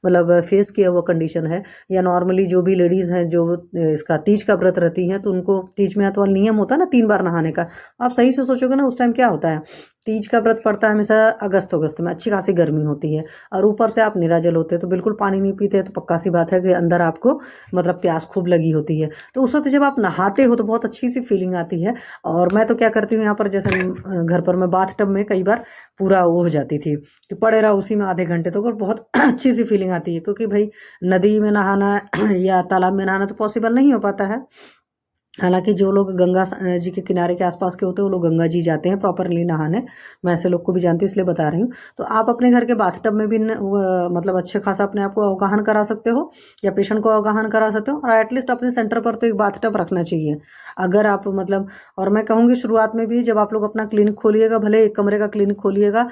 मतलब फेस किया हुआ कंडीशन है। या नॉर्मली जो भी लेडीज़ हैं जो इसका तीज का व्रत रहती हैं, तो उनको तीज में तो नियम होता है ना 3 बार नहाने का। आप सही से सोचोगे ना उस टाइम क्या होता है, तीज का व्रत पड़ता है हमेशा अगस्त में, अच्छी खासी गर्मी होती है और ऊपर से आप निराजल होते हैं तो बिल्कुल पानी नहीं पीते, तो पक्का सी बात है कि अंदर आपको मतलब प्यास खूब लगी होती है। तो उस वक्त जब आप नहाते हो तो बहुत अच्छी सी फीलिंग आती है। और मैं तो क्या करती हूँ यहाँ पर, जैसे घर पर मैं बाथ टब में कई बार पूरा वो हो जाती थी कि पड़े रहा उसी में आधे घंटे, तो बहुत अच्छी सी फीलिंग आती है। क्योंकि भाई नदी में नहाना या तालाब में नहाना तो पॉसिबल नहीं हो पाता है। हालांकि जो लोग गंगा जी के किनारे के आसपास के होते हैं वो लोग गंगा जी जाते हैं प्रॉपरली नहाने, मैं ऐसे लोग को भी जानती हूँ इसलिए बता रही हूँ। तो आप अपने घर के बाथटब में भी मतलब अच्छे खासा अपने आप को अवगाहन करा सकते हो या पेशेंट को अवगाहन करा सकते हो। और एटलीस्ट अपने सेंटर पर तो एक बाथटब रखना चाहिए अगर आप मतलब। और मैं कहूँगी शुरुआत में भी जब आप लोग अपना क्लिनिक खोलिएगा, भले एक कमरे का क्लिनिक खोलिएगा,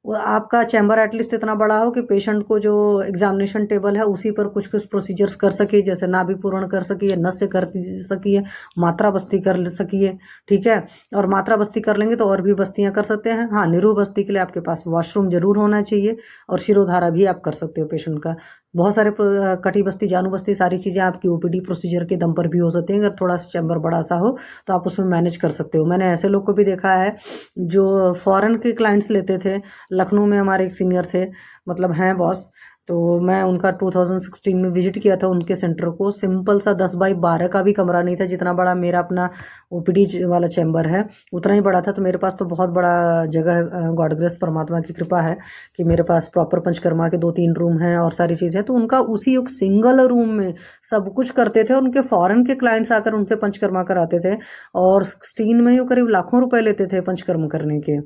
वो आपका चैम्बर एटलीस्ट इतना बड़ा हो कि पेशेंट को जो एग्जामिनेशन टेबल है उसी पर कुछ कुछ प्रोसीजर्स कर सके, जैसे नाभि पूरण कर सकिए, नस से कर सकिए, मात्रा बस्ती कर सकिए, ठीक है। और मात्रा बस्ती कर लेंगे तो और भी बस्तियां कर सकते हैं। हाँ, निरूह बस्ती के लिए आपके पास वॉशरूम जरूर होना चाहिए और शिरोधारा भी आप कर सकते हो पेशेंट का। बहुत सारे कटी बस्ती, जानू बस्ती, सारी चीज़ें आपकी ओपीडी प्रोसीजर के दम पर भी हो सकती हैं। अगर थोड़ा सा चैम्बर बड़ा सा हो तो आप उसमें मैनेज कर सकते हो। मैंने ऐसे लोग को भी देखा है जो फॉरेन के क्लाइंट्स लेते थे। लखनऊ में हमारे एक सीनियर थे, मतलब हैं बॉस, तो मैं उनका 2016 में विजिट किया था उनके सेंटर को। सिंपल सा 10 बाई 12 का भी कमरा नहीं था, जितना बड़ा मेरा अपना ओपीडी वाला चैम्बर है उतना ही बड़ा था। तो मेरे पास तो बहुत बड़ा जगह है, गॉड ग्रेस परमात्मा की कृपा है कि मेरे पास प्रॉपर पंचकर्मा के 2-3 रूम हैं और सारी चीज़ें। तो उनका उसी एक सिंगल रूम में सब कुछ करते थे। उनके फॉरेन के क्लाइंट्स आकर उनसे पंचकर्मा कराते थे और 16 में ही करीब लाखों रुपए लेते थे पंचकर्म करने के।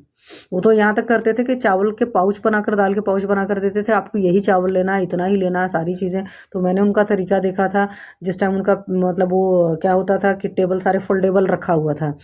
वो तो यहाँ तक करते थे कि चावल के पाउच बनाकर, दाल के पाउच बनाकर देते थे, आपको यही चावल लेना है, इतना ही लेना है, सारी चीज़ें। तो मैंने उनका तरीका देखा था जिस टाइम उनका मतलब वो क्या होता था कि टेबल सारे फोल्डेबल रखा हुआ था।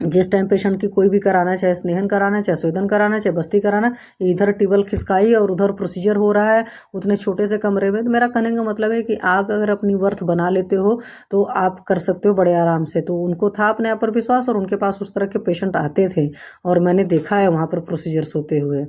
जिस टाइम पेशेंट की कोई भी कराना, चाहे स्नेहन कराना, चाहे स्वेदन कराना, चाहे बस्ती कराना, इधर टेबल खिसकाई और उधर प्रोसीजर हो रहा है उतने छोटे से कमरे में। तो मेरा कहने का मतलब है कि आप अगर अपनी वर्थ बना लेते हो तो आप कर सकते हो बड़े आराम से। तो उनको था अपने आप पर विश्वास और उनके पास उस तरह के पेशेंट आते थे और मैंने देखा है वहाँ पर प्रोसीजर्स होते हुए,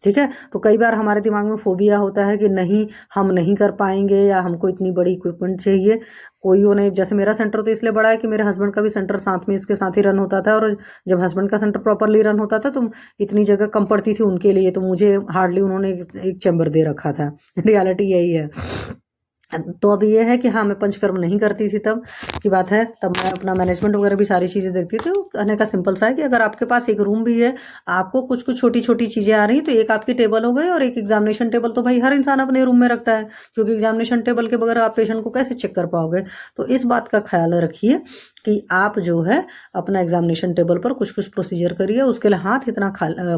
ठीक है। तो कई बार हमारे दिमाग में फोबिया होता है कि नहीं हम नहीं कर पाएंगे या हमको इतनी बड़ी इक्विपमेंट चाहिए। कोई वो नहीं, जैसे मेरा सेंटर तो इसलिए बड़ा है कि मेरे हस्बैंड का भी सेंटर साथ में इसके साथ ही रन होता था। और जब हस्बैंड का सेंटर प्रॉपरली रन होता था तो इतनी जगह कम पड़ती थी उनके लिए, तो मुझे हार्डली उन्होंने एक चैम्बर दे रखा था। रियलिटी यही है। तो अब ये है कि हाँ, मैं पंचकर्म नहीं करती थी तब की बात है, तब मैं अपना मैनेजमेंट वगैरह भी सारी चीज़ें देखती थी। कहने का सिंपल सा है कि अगर आपके पास एक रूम भी है, आपको कुछ कुछ छोटी छोटी चीज़ें आ रही तो एक आपकी टेबल हो गई और एक एग्जामिनेशन टेबल तो भाई हर इंसान अपने रूम में रखता है, क्योंकि एग्जामिनेशन टेबल के बगैर आप पेशेंट को कैसे चेक कर पाओगे। तो इस बात का ख्याल रखिए कि आप जो है अपना एग्जामिनेशन टेबल पर कुछ कुछ प्रोसीजर करिए। उसके लिए हाथ इतना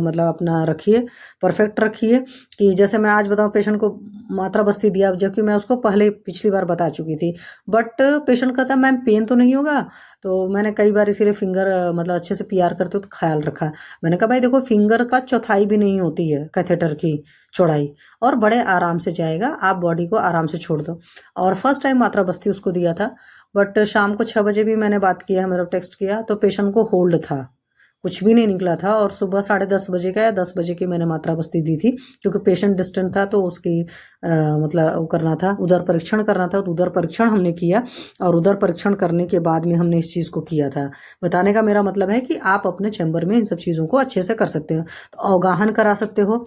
मतलब अपना रखिए, परफेक्ट रखिए कि जैसे मैं आज बताऊँ पेशेंट को मात्रा बस्ती दिया, जबकि मैं उसको पहले पिछली बार बता चुकी थी, बट पेशेंट कहता मैम पेन तो नहीं होगा। तो मैंने कई बार इसीलिए फिंगर मतलब अच्छे से पीआर करते हो तो ख्याल रखा। मैंने कहा भाई देखो, फिंगर का चौथाई भी नहीं होती है कैथेटर की चौड़ाई और बड़े आराम से जाएगा, आप बॉडी को आराम से छोड़ दो। और फर्स्ट टाइम मात्रा बस्ती उसको दिया था, बट शाम को 6 बजे भी मैंने बात किया, मतलब टेक्स्ट किया, तो पेशेंट को होल्ड था, कुछ भी नहीं निकला था। और सुबह 10:30 बजे का या 10 बजे की मैंने मात्रा बस्ती दी थी, क्योंकि पेशेंट डिस्टेंट था तो उसकी मतलब वो करना था, उधर परीक्षण करना था। तो उधर परीक्षण हमने किया और उधर परीक्षण करने के बाद में हमने इस चीज़ को किया था। बताने का मेरा मतलब है कि आप अपने चैम्बर में इन सब चीज़ों को अच्छे से कर सकते हो। तो अवगाहन करा सकते हो,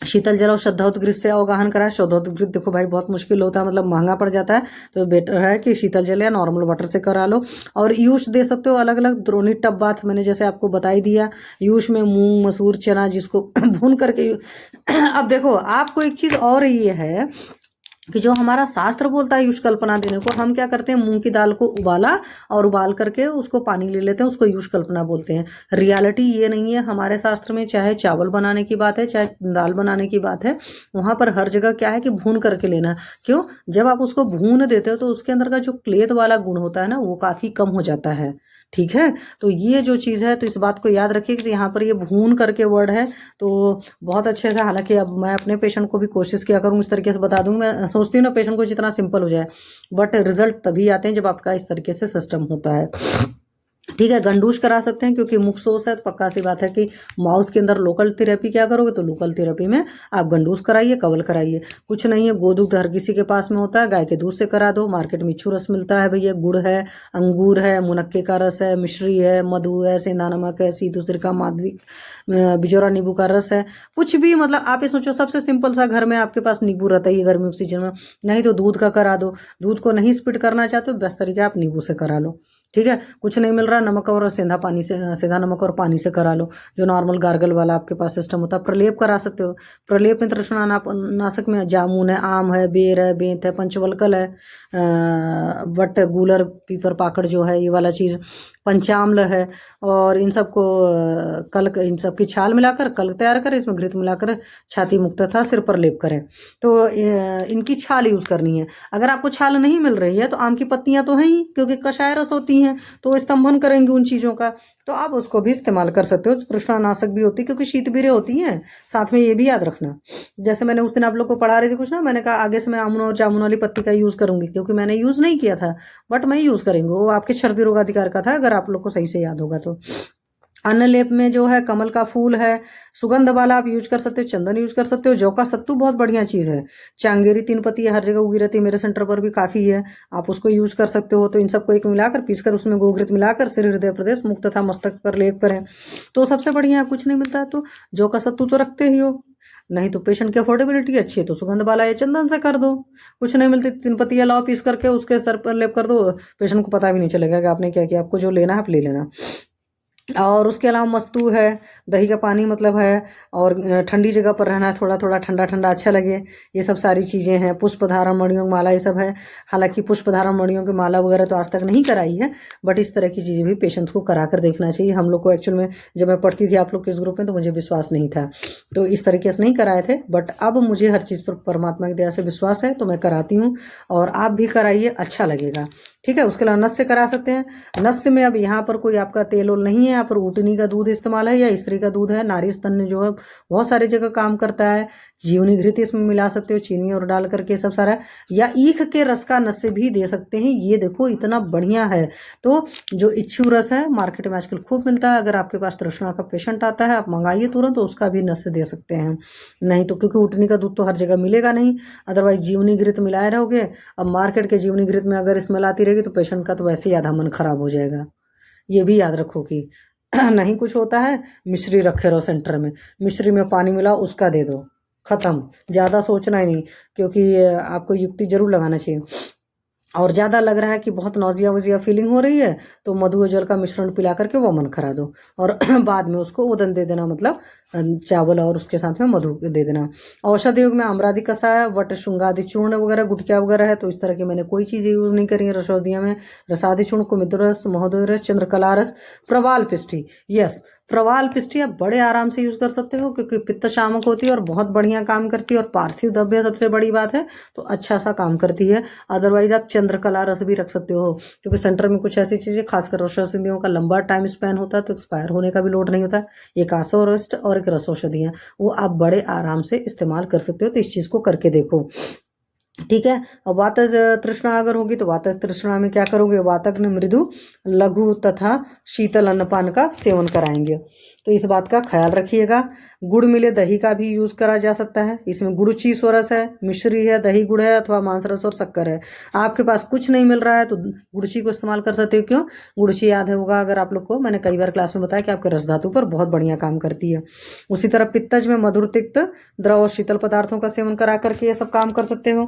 शीतल जल और शुद्धोदग्रित से अवगाहन करा। शुद्धोदग्रित देखो भाई बहुत मुश्किल होता है, मतलब महंगा पड़ जाता है, तो बेटर है कि शीतल जल या नॉर्मल वाटर से करा लो। और यूज दे सकते हो अलग अलग, द्रोणी टब बाथ मैंने जैसे आपको बता ही दिया। यूज में मूंग मसूर चना जिसको भून करके अब देखो आपको एक चीज और ये है कि जो हमारा शास्त्र बोलता है यूज कल्पना देने को, हम क्या करते हैं मूंग की दाल को उबाला और उबाल करके उसको पानी ले लेते हैं, उसको यूज कल्पना बोलते हैं। रियलिटी ये नहीं है हमारे शास्त्र में, चाहे चावल बनाने की बात है चाहे दाल बनाने की बात है, वहां पर हर जगह क्या है कि भून करके लेना। क्यों? जब आप उसको भून देते हो तो उसके अंदर का जो क्लेद वाला गुण होता है ना वो काफी कम हो जाता है। ठीक है, तो ये जो चीज़ है तो इस बात को याद रखिए कि यहाँ पर ये भून करके वर्ड है, तो बहुत अच्छे से, हालांकि अब मैं अपने पेशेंट को भी कोशिश किया करूँ इस तरीके से बता दूँ, मैं सोचती हूँ ना पेशेंट को जितना सिंपल हो जाए, बट रिजल्ट तभी आते हैं जब आपका इस तरीके से सिस्टम होता है। ठीक है, गंडूश करा सकते हैं क्योंकि मुख सोस है, तो पक्का सी बात है कि माउथ के अंदर लोकल थेरेपी क्या करोगे, तो लोकल थेरेपी में आप गंडूस कराइए, कवल कराइए, कुछ नहीं है। गोदूध हर किसी के पास में होता है, गाय के दूध से करा दो। मार्केट में इच्छू रस मिलता है भैया, गुड़ है, अंगूर है, मुनक्के का रस है, मिश्री है, मधु है, सेंधा नमक है, सीधु सिरका, माधवी, बिजोरा नींबू का रस है, कुछ भी, मतलब आप ये सोचो सबसे सिंपल सा, घर में आपके पास नींबू रहता ही है गर्मी के सीजन में, नहीं तो दूध का करा दो। दूध को नहीं स्पीड करना चाहते हो, बेस्ट तरीका आप नींबू से करा लो। ठीक है, कुछ नहीं मिल रहा, नमक और सेंधा पानी से, सेंधा नमक और पानी से करा लो, जो नॉर्मल गार्गल वाला आपके पास सिस्टम होता है। प्रलेप करा सकते हो, प्रलेप में तृष्णा नाशक में जामुन है, आम है, बेर है, बेंत है, पंचवल्कल है, बट गूलर पीपर पाकड़ जो है ये वाला चीज़, पंचाम्ल है, और इन सबको कल, इन सब की छाल मिलाकर कल तैयार करें, इसमें घृत मिलाकर छाती मुक्त था सिर पर लेप करें। तो इनकी छाल यूज़ करनी है। अगर आपको छाल नहीं मिल रही है तो आम की पत्तियां तो हैं ही, क्योंकि कषाय रस होती हैं, तो स्तंभन करेंगे उन चीज़ों का, तो आप उसको भी इस्तेमाल कर सकते हो। तृष्णानाशक भी होती है क्योंकि शीतबीरें होती हैं। साथ में ये भी याद रखना, जैसे मैंने उस दिन आप लोग को पढ़ा रही थी कुछ ना, मैंने कहा आगे से मैं आमनो और जामुन वाली पत्ती का यूज़ करूंगी, क्योंकि मैंने यूज़ नहीं किया था, बट मैं यूज़ करेंगे, वो आपके सर्दी रोगाधिकार का था, अगर आप लोग को सही से याद होगा तो। अन्न लेप में जो है कमल का फूल है, सुगंध वाला आप यूज कर सकते हो, चंदन यूज कर सकते हो, जौ का सत्तू बहुत बढ़िया चीज़ है, चांगेरी 3 पत्ती हर जगह उगी रहती है, मेरे सेंटर पर भी काफ़ी है, आप उसको यूज कर सकते हो। तो इन सबको एक मिलाकर पीसकर उसमें गोघृत मिलाकर सिर हृदय प्रदेश मुक्त तथा मस्तक पर लेप करें तो सबसे बढ़िया। कुछ नहीं मिलता है तो जौ का सत्तू तो रखते ही हो, नहीं तो पेशेंट की अफोर्डेबिलिटी अच्छी है तो सुगंध वाला या चंदन से कर दो। कुछ नहीं मिलती 3 पत्तियां लाओ पीस करके उसके सर पर लेप कर दो, पेशेंट को पता भी नहीं चलेगा कि आपने क्या किया, आपको जो लेना है आप ले लेना। और उसके अलावा मस्तू है, दही का पानी मतलब है, और ठंडी जगह पर रहना है, थोड़ा थोड़ा ठंडा ठंडा अच्छा लगे, ये सब सारी चीज़ें हैं। पुष्प धारण मणियों की माला ये सब है, हालांकि पुष्प धारण मणियों की माला वगैरह तो आज तक नहीं कराई है, बट इस तरह की चीज़ें भी पेशेंट्स को करा कर देखना चाहिए। हम लोग को एक्चुअल में जब मैं पढ़ती थी आप लोग के इस ग्रुप में तो मुझे विश्वास नहीं था, तो इस तरीके से नहीं कराए थे, बट अब मुझे हर चीज़ पर परमात्मा की दया से विश्वास है तो मैं कराती हूँ, और आप भी कराइए, अच्छा लगेगा। ठीक है, उसके अलावा नस्य करा सकते हैं। नस्य में अब यहाँ पर कोई आपका तेल ओल नहीं है, यहाँ पर ऊटनी का दूध इस्तेमाल है या स्त्री का दूध है, नारी स्तन जो है बहुत सारी जगह काम करता है, जीवनी घृत इसमें मिला सकते हो, चीनी और डाल करके सब सारा, या ईख के रस का नस्य भी दे सकते हैं। ये देखो इतना बढ़िया है। तो जो इच्छू रस है मार्केट में आजकल खूब मिलता है, अगर आपके पास तृष्णा का पेशेंट आता है आप मंगाइए तुरंत, तो उसका भी नस्य दे सकते हैं। नहीं तो क्योंकि ऊटनी का दूध तो हर जगह मिलेगा नहीं, अदरवाइज जीवनी घृत मिलाए रहोगे। अब मार्केट के जीवनी घृत में अगर स्मेल आती रहेगी तो पेशेंट का तो वैसे ही आधा मन खराब हो जाएगा। ये भी याद रखो कि नहीं कुछ होता है, मिश्री रखे रहो सेंटर में, मिश्री में पानी मिलाओ उसका दे दो, खत्म। ज़्यादा सोचना ही नहीं, क्योंकि आपको युक्ति जरूर लगाना चाहिए। और ज़्यादा लग रहा है कि बहुत नौजिया वजिया फीलिंग हो रही है तो मधु और जल का मिश्रण पिला करके वो मन करा दो, और बाद में उसको उदन दे देना, मतलब चावल और उसके साथ में मधु दे देना। औषधि योग में आम्रादि कषाय, वट शुंगादि चूर्ण वगैरह, गुटकिया वगैरह है, तो इस तरह की मैंने कोई चीज़ें यूज़ नहीं करी है। रसौदिया में रसादि चूर्ण, कुमिद्रस, महोदय रस, चंद्रकला रस, प्रवाल पिष्टी, यस प्रवाल पिष्टी आप बड़े आराम से यूज़ कर सकते हो, क्योंकि पित्त शामक होती है और बहुत बढ़िया काम करती है, और पार्थिव द्रव्य सबसे बड़ी बात है तो अच्छा सा काम करती है। अदरवाइज आप चंद्रकला रस भी रख सकते हो, क्योंकि सेंटर में कुछ ऐसी चीज़ें खासकर औषधियों का लंबा टाइम स्पैन होता है तो एक्सपायर होने का भी लोड नहीं होता। एक आसोरस्ट और एक रस औषधियाँ, वो आप बड़े आराम से इस्तेमाल कर सकते हो, तो इस चीज़ को करके देखो। ठीक है। और वातज तृष्णा अगर होगी तो वातज तृष्णा में क्या करोगे, वातक ने मृदु लघु तथा शीतल अन्नपान का सेवन कराएंगे। तो इस बात का ख्याल रखिएगा। गुड़ मिले दही का भी यूज करा जा सकता है। इसमें गुड़ची स्वरस है, मिश्री है, दही गुड़ है अथवा मांस रस और शक्कर है। आपके पास कुछ नहीं मिल रहा है तो गुड़ची को इस्तेमाल कर सकते हो। क्यों? गुड़ची याद होगा अगर आप लोग को, मैंने कई बार क्लास में बताया कि आपके रस धातु पर बहुत बढ़िया काम करती है। उसी तरह पित्तज में मधुर तिक्त द्रव और शीतल पदार्थों का सेवन करा करके ये सब काम कर सकते हो।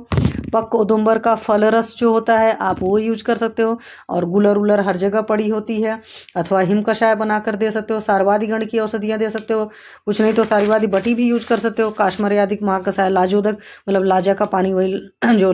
पक उदुम्बर का फल रस जो होता है आप वो यूज कर सकते हो। और गुलर उलर हर जगह पड़ी होती है, अथवा हिम कषाय बनाकर दे सकते हो। सारवादी गण की औषधियां दे सकते हो। कुछ नहीं तो सारीवादी बटी भी यूज कर सकते हो। काश्मर्यादिक महा कषाय लाजोदक, मतलब लाजा का पानी, वही जो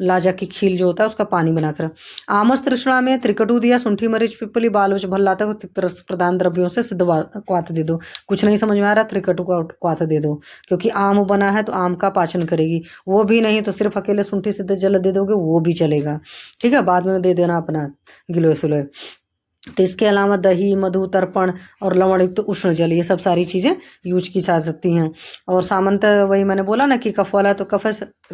लाजा की खील जो होता है उसका पानी बनाकर। आमस तृष्णा में त्रिकटू दिया, सुंठी मरीच पिपली बालोच भल्ला तक रस प्रदान द्रव्यों से सिद्ध क्वाथ दे दो। कुछ नहीं समझ में आ रहा, त्रिकटू का क्वाथ दे दो, क्योंकि आम बना है तो आम का पाचन करेगी। वो भी नहीं तो सिर्फ अकेले शुंठी सिद्ध जल दे दोगे वो भी चलेगा। ठीक है, बाद में दे देना अपना गिलोय सिलोय। तो इसके अलावा दही, मधु, तर्पण और लवण युक्त उष्ण जल, ये सब सारी चीजें यूज की जा सकती हैं। और सामान्यतः वही मैंने बोला ना कि कफ वाला है तो कफ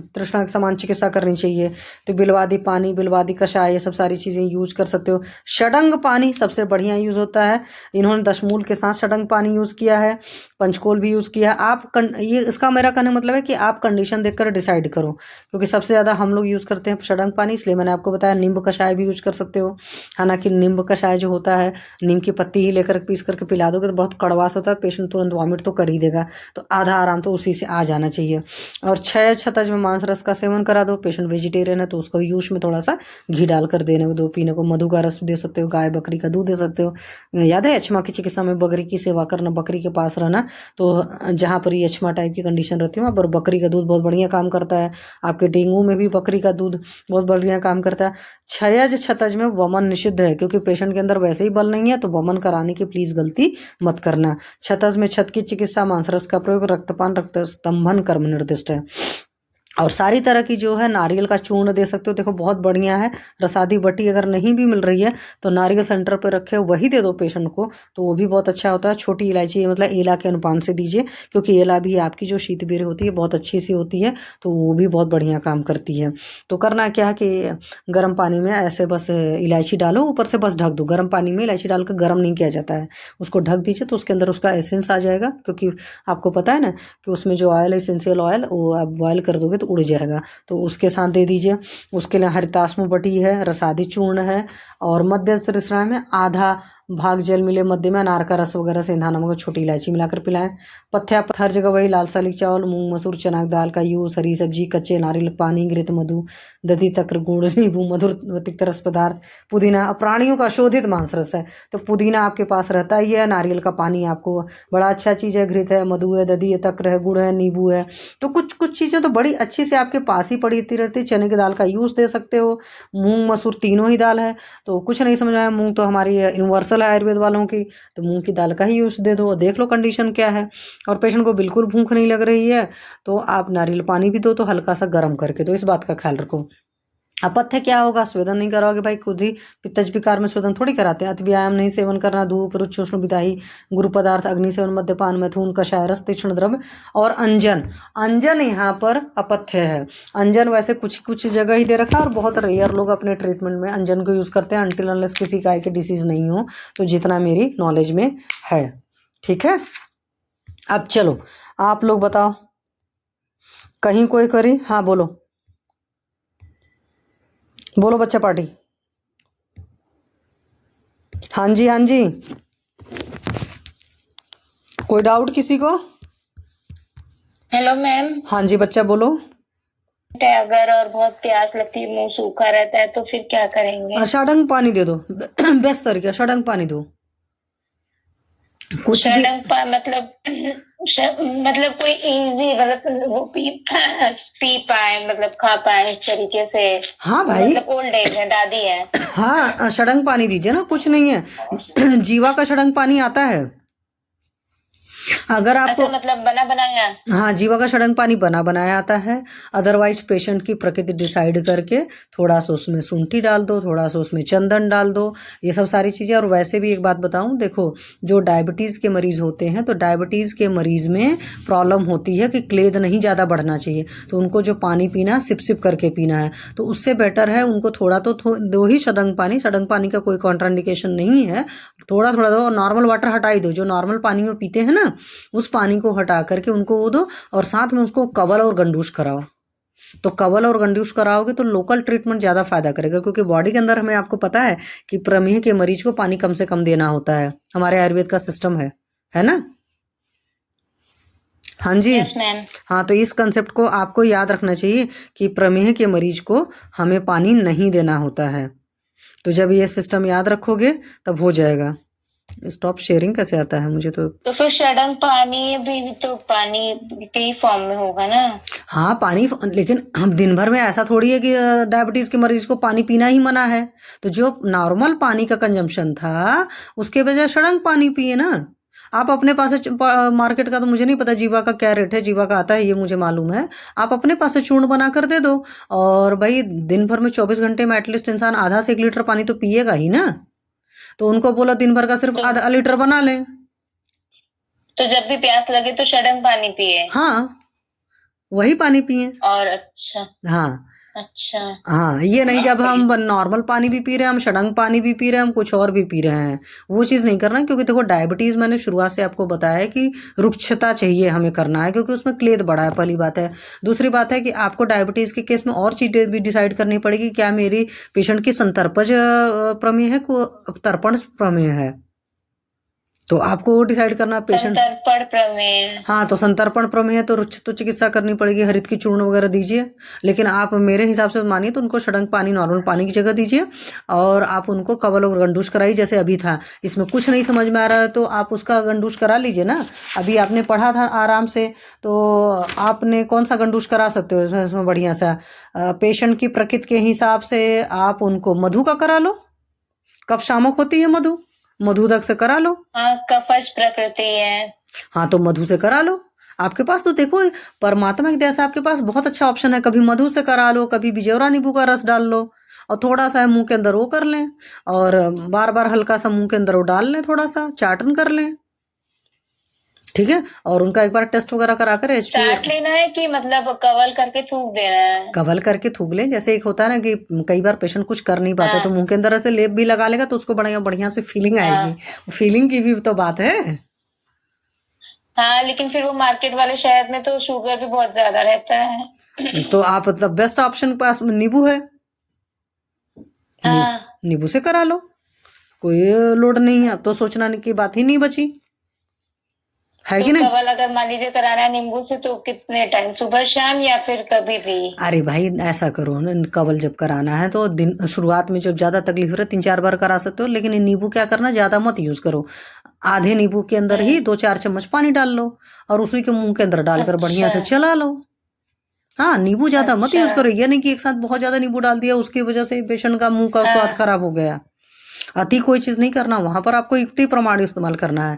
तृष्णा के समान चिकित्सा करनी चाहिए। तो बिलवादी पानी, बिलवादी कषाय, ये सब सारी चीजें यूज कर सकते हो। षडंग पानी सबसे बढ़िया यूज होता है। इन्होंने दशमूल के साथ षडंग पानी यूज किया है, पंचकोल भी यूज किया है। आप ये इसका मेरा कहने का मतलब है कि आप कंडीशन देखकर डिसाइड करो, क्योंकि सबसे ज्यादा हम लोग यूज करते हैं षडंग पानी, इसलिए मैंने आपको बताया। नींब कषाय भी यूज कर सकते हो। हालांकि नींब कषाय जो होता है, नीम की पत्ती ही लेकर पीस करके पिला दोगे तो बहुत कड़वास होता है, पेशेंट तुरंत वॉमिट तो कर ही देगा। तो आधा आराम तो उसी से आ जाना चाहिए। और क्षय छतज में मांस रस का सेवन करा दो। पेशेंट वेजिटेरियन है तो उसको यूज में थोड़ा सा घी डालकर देने को दो, पीने को। मधु का रस दे सकते हो, गाय बकरी का दूध दे सकते हो। याद है अक्षमा की चिकित्सा में बकरी की सेवा करना, बकरी के पास रहना। तो जहाँ पर ये अक्षमा टाइप की कंडीशन रहती है वहाँ पर बकरी का दूध बहुत बढ़िया काम करता है। आपके डेंगू में भी बकरी का दूध बहुत बढ़िया काम करता है। क्षयज छतज में वमन निषिद्ध है, क्योंकि पेशेंट के अंदर वैसे ही बल नहीं है तो वमन कराने की प्लीज गलती मत करना। छतज में छत की चिकित्सा, मांसरस का प्रयोग, रक्तपान, रक्त स्तंभन कर्म निर्दिष्ट है। और सारी तरह की जो है नारियल का चूर्ण दे सकते हो। देखो बहुत बढ़िया है। रसादी बटी अगर नहीं भी मिल रही है तो नारियल सेंटर पर रखे वही दे दो पेशेंट को, तो वो भी बहुत अच्छा होता है। छोटी इलायची मतलब एला के अनुपान से दीजिए, क्योंकि एला भी आपकी जो शीतबीर होती है बहुत अच्छी सी होती है, तो वो भी बहुत बढ़िया काम करती है। तो करना क्या है कि गर्म पानी में ऐसे बस इलायची डालो, ऊपर से बस ढक दो। गर्म पानी में इलायची डालकर गर्म नहीं किया जाता है, उसको ढक दीजिए तो उसके अंदर उसका एसेंस आ जाएगा। क्योंकि आपको पता है ना कि उसमें जो ऑयल है, एसेंशियल ऑयल, वो आप बॉयल कर दोगे तो उड़ जाएगा, तो उसके साथ दे दीजिए। उसके लिए हरिताश्म बटी है, रसादी चूर्ण है। और मध्य तृष्णा में आधा भाग जल मिले मध्य में अनार का रस वगैरह, सेंधा नमक, छोटी इलायची मिलाकर पिलाएं। पथ्या हर जगह वही लाल साली चावल, मूंग मसूर चना की दाल का यूज, हरी सब्जी, कच्चे नारियल पानी, घृत मधु, दधी तक्र गुड़, नींबू, मधुर तिक्त रस पदार्थ, पुदीना। प्राणियों का शोधित मांस रस है तो पुदीना आपके पास रहता ही है। नारियल का पानी आपको बड़ा अच्छा चीज है। घृत है, मधु है, दधी है, तक्र है, गुड़ है, नींबू है। तो कुछ कुछ चीजें तो बड़ी अच्छी से आपके पास ही पड़ी रहती। चने की दाल का यूज दे सकते हो। मूंग मसूर तीनों ही दाल है, तो कुछ नहीं समझ आया। मूंग तो हमारी यूनिवर्सल है आयुर्वेद वालों की, तो मूंग की दाल का ही यूज दे दो। देख लो कंडीशन क्या है। और पेशेंट को बिल्कुल भूख नहीं लग रही है तो आप नारियल पानी भी दो, तो हल्का सा गर्म करके। तो इस बात का ख्याल रखो। अपथ्य क्या होगा? स्वेदन नहीं कराओगे भाई, खुद ही पित्तज विकार में स्वेदन थोड़ी कराते हैं। अति व्यायाम नहीं सेवन करना, धूप, रुच, उष्ण, विदाही, गुरु पदार्थ, अग्नि सेवन, मद्यपान, मैथुन, कषाय रस, तीक्ष्ण द्रव्य और अंजन। अंजन यहाँ पर अपथ्य है। अंजन वैसे कुछ कुछ जगह ही दे रखा है और बहुत रेयर लोग अपने ट्रीटमेंट में अंजन को यूज करते हैं, अनटिल अनलेस किसी काय की डिसीज नहीं हो। तो जितना मेरी नॉलेज में है, ठीक है। अब चलो आप लोग बताओ, कहीं कोई करी? हाँ बोलो बोलो बच्चा पार्टी। हाँ जी हाँ जी, कोई डाउट किसी को? Hello ma'am. हाँ जी बच्चा बोलो। अगर और बहुत प्यास लगती है, मुंह सूखा रहता है, तो फिर क्या करेंगे? षडंग पानी दे दो। बेस्ट तरीका षडंग पानी दो। कुछ भी मतलब कोई इजी, मतलब वो पी पाए, मतलब खा पाए इस तरीके से। हाँ भाई, मतलब ओल्ड एज है, दादी है। हाँ षडंग पानी दीजिए ना, कुछ नहीं है। जीवा का षडंग पानी आता है। अगर आपको अच्छा मतलब बना बनाया। हाँ, जीवा का षडंग पानी बना बनाया आता है। अदरवाइज पेशेंट की प्रकृति डिसाइड करके थोड़ा सा उसमें शुंठी डाल दो, थोड़ा सा उसमें चंदन डाल दो, ये सब सारी चीज़ें। और वैसे भी एक बात बताऊं, देखो जो डायबिटीज़ के मरीज़ होते हैं तो डायबिटीज़ के मरीज़ में प्रॉब्लम होती है कि क्लेद नहीं ज़्यादा बढ़ना चाहिए, तो उनको जो पानी पीना है सिप सिप करके पीना है। तो उससे बेटर है उनको थोड़ा तो दो ही षडंग पानी का कोई कॉन्ट्राइंडिकेशन नहीं है, थोड़ा थोड़ा दो। नॉर्मल वाटर हटा ही दो, जो नॉर्मल पानी में पीते हैं ना उस पानी को हटा करके उनको वो दो, और साथ में उसको कवल और गंडूश कराओ। तो कवल और गंडूश कराओगे तो लोकल ट्रीटमेंट ज़्यादा फायदा करेगा, क्योंकि बॉडी के अंदर हमें आपको पता है कि प्रमेह के मरीज को पानी कम से कम देना होता है, हमारे आयुर्वेद का सिस्टम है ना। हाँ जी। Yes ma'am. हाँ, तो इस कंसेप्ट को आपको याद रखना चाहिए कि प्रमेह के मरीज को हमें पानी नहीं देना होता है। तो जब ये सिस्टम याद रखोगे तब हो जाएगा। स्टॉप शेयरिंग कैसे आता है मुझे तो फिर षडंग पानी भी तो पानी के ही फॉर्म में होगा ना। हाँ पानी, लेकिन हम दिन भर में ऐसा थोड़ी है कि डायबिटीज के मरीज को पानी पीना ही मना है। तो जो नॉर्मल पानी का कंजम्पशन था उसके बजाय षडंग पानी पिए ना। आप अपने पास से मार्केट का तो मुझे नहीं पता जीवा का क्या रेट है, जीवा का आता है ये मुझे मालूम है। आप अपने पास से चूर्ण बना कर दे दो, और भाई दिन भर में 24 घंटे में एटलीस्ट इंसान आधा से 1 लीटर पानी तो पिएगा ही ना। तो उनको बोलो दिन भर का सिर्फ तो, आधा लीटर बना लें। तो जब भी प्यास लगे तो षडंग पानी पिए। हाँ, वही पानी पिए। और अच्छा। हाँ अच्छा। हाँ, ये नहीं जब हम नॉर्मल पानी भी पी रहे हैं, हम षडंग पानी भी पी रहे हैं, हम कुछ और भी पी रहे हैं, वो चीज़ नहीं करना। क्योंकि देखो डायबिटीज़ मैंने शुरुआत से आपको बताया है कि रुक्षता चाहिए हमें करना है, क्योंकि उसमें क्लेद बढ़ा है, पहली बात है। दूसरी बात है कि आपको डायबिटीज़ के केस में और चीज़ें भी डिसाइड करनी पड़ेगी, क्या मेरी पेशेंट की संतर्पज प्रमेय है को तर्पण प्रमेय है, तो आपको वो डिसाइड करना पेशेंट। संतर्पण प्रमेय। हाँ, तो संतर्पण प्रमेय है तो रुच तो चिकित्सा करनी पड़ेगी, हरित की चूर्ण वगैरह दीजिए। लेकिन आप मेरे हिसाब से मानिए तो उनको षडंग पानी, नॉर्मल पानी की जगह दीजिए, और आप उनको कवल और गंडूश कराइए जैसे अभी था। इसमें कुछ नहीं समझ में आ रहा है तो आप उसका गंडूश करा लीजिए ना। अभी आपने पढ़ा था आराम से, तो आपने कौन सा गंडूश करा सकते हो इसमें बढ़िया सा। पेशेंट की प्रकृति के हिसाब से आप उनको मधु का करा लो, कफ शामक होती है मधु, मधुदक से करा लो। हाँ कफज प्रकृति है। हाँ, तो मधु से करा लो। आपके पास तो देखो परमात्मा की दया से आपके पास बहुत अच्छा ऑप्शन है, कभी मधु से करा लो, कभी बिजौरा नींबू का रस डाल लो, और थोड़ा सा मुंह के अंदर वो कर लें, और बार बार हल्का सा मुंह के अंदर वो डाल लें, थोड़ा सा चाटन कर लें, ठीक है। और उनका एक बार टेस्ट वगैरह करा कर चाट लेना है कि मतलब कवल करके थूक देना है। कवल करके थूक लें। जैसे एक होता है ना कि कई बार पेशेंट कुछ कर नहीं पाता, तो मुंह के अंदर ऐसे लेप भी लगा लेगा तो उसको बढ़िया बढ़िया से फीलिंग आएगी। फीलिंग की भी तो बात है। हाँ लेकिन फिर वो मार्केट वाले शहर में तो शुगर भी बहुत ज्यादा रहता है। तो आप मतलब बेस्ट ऑप्शन पास नींबू है, नींबू से करा लो, कोई लोड नहीं है। अब तो सोचना की बात ही नहीं बची है तो कि नहीं। कवल अगर मान लीजिए कराना है नींबू से तो कितने टाइम, सुबह शाम या फिर कभी भी। अरे भाई ऐसा करो ना, कवल जब कराना है तो दिन शुरुआत में जब ज्यादा तकलीफ हो रही है 3-4 बार करा सकते हो, लेकिन नींबू क्या करना ज्यादा मत यूज करो। आधे नींबू के अंदर ही 2-4 चम्मच पानी डाल लो, और उसी के मुंह के अंदर डालकर बढ़िया से चला लो। हाँ, नींबू ज्यादा मत यूज करो, ये नहीं कि एक साथ बहुत ज्यादा नींबू डाल दिया उसकी वजह से पेशेंट का मुंह का स्वाद खराब हो गया। अति कोई चीज नहीं करना, वहां पर आपको युक्ति प्रमाण इस्तेमाल करना है।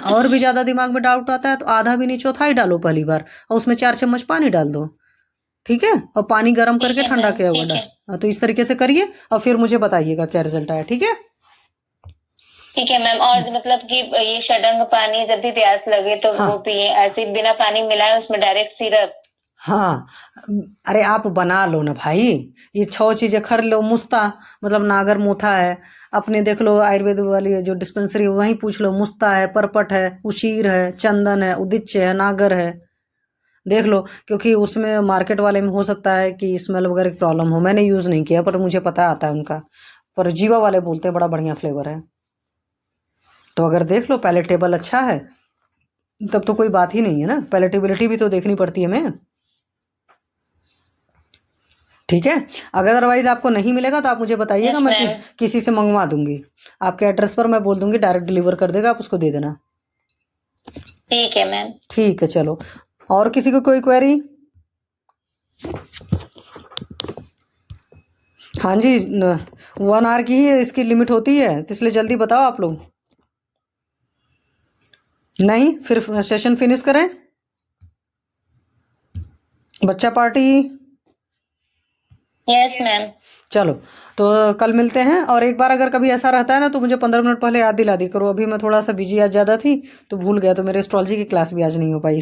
और भी ज्यादा दिमाग में डाउट आता है तो आधा भी नहीं चौथाई डालो पहली बार, और उसमें 4 चम्मच पानी डाल दो, ठीक है। और पानी गर्म करके ठंडा किया हुआ डाल। तो इस तरीके से करिए और फिर मुझे बताइएगा क्या रिजल्ट आया, ठीक है। ठीक है मैम। और मतलब कि ये षडंग पानी जब भी प्यास लगे तो वो पिए, ऐसे बिना पानी मिलाए उसमें डायरेक्ट सिरप। हाँ, अरे आप बना लो ना भाई, ये 6 चीजें खर लो। मुस्ता मतलब नागर मोथा है, अपने देख लो आयुर्वेद वाली जो डिस्पेंसरी वहीं पूछ लो, मुस्ता है, परपट है, उशीर है, चंदन है, उदिच्य है, नागर है, देख लो। क्योंकि उसमें मार्केट वाले में हो सकता है कि स्मेल वगैरह की प्रॉब्लम हो, मैंने यूज नहीं किया पर मुझे पता आता है उनका। पर जीवा वाले बोलते हैं बड़ा बढ़िया फ्लेवर है। तो अगर देख लो पैलेटेबल अच्छा है तब तो कोई बात ही नहीं है ना, पैलेटेबिलिटी भी तो देखनी पड़ती है हमें, ठीक है। अगर अदरवाइज आपको नहीं मिलेगा तो आप मुझे बताइएगा, मैं किसी से मंगवा दूंगी, आपके एड्रेस पर मैं बोल दूंगी, डायरेक्ट डिलीवर कर देगा, आप उसको दे देना। ठीक है मैम। ठीक है, चलो। और किसी को कोई क्वेरी? हाँ जी, 1 आवर की ही इसकी लिमिट होती है, तो इसलिए जल्दी बताओ आप लोग। नहीं, फिर सेशन फिनिश करें। बच्चा पार्टी। Yes ma'am. चलो, तो कल मिलते हैं। और एक बार अगर कभी ऐसा रहता है ना तो मुझे 15 मिनट पहले याद दिला दी करो। अभी मैं थोड़ा सा बिजी आज ज़्यादा थी तो भूल गया, तो मेरे एस्ट्रोलॉजी की क्लास भी आज नहीं हो पाई।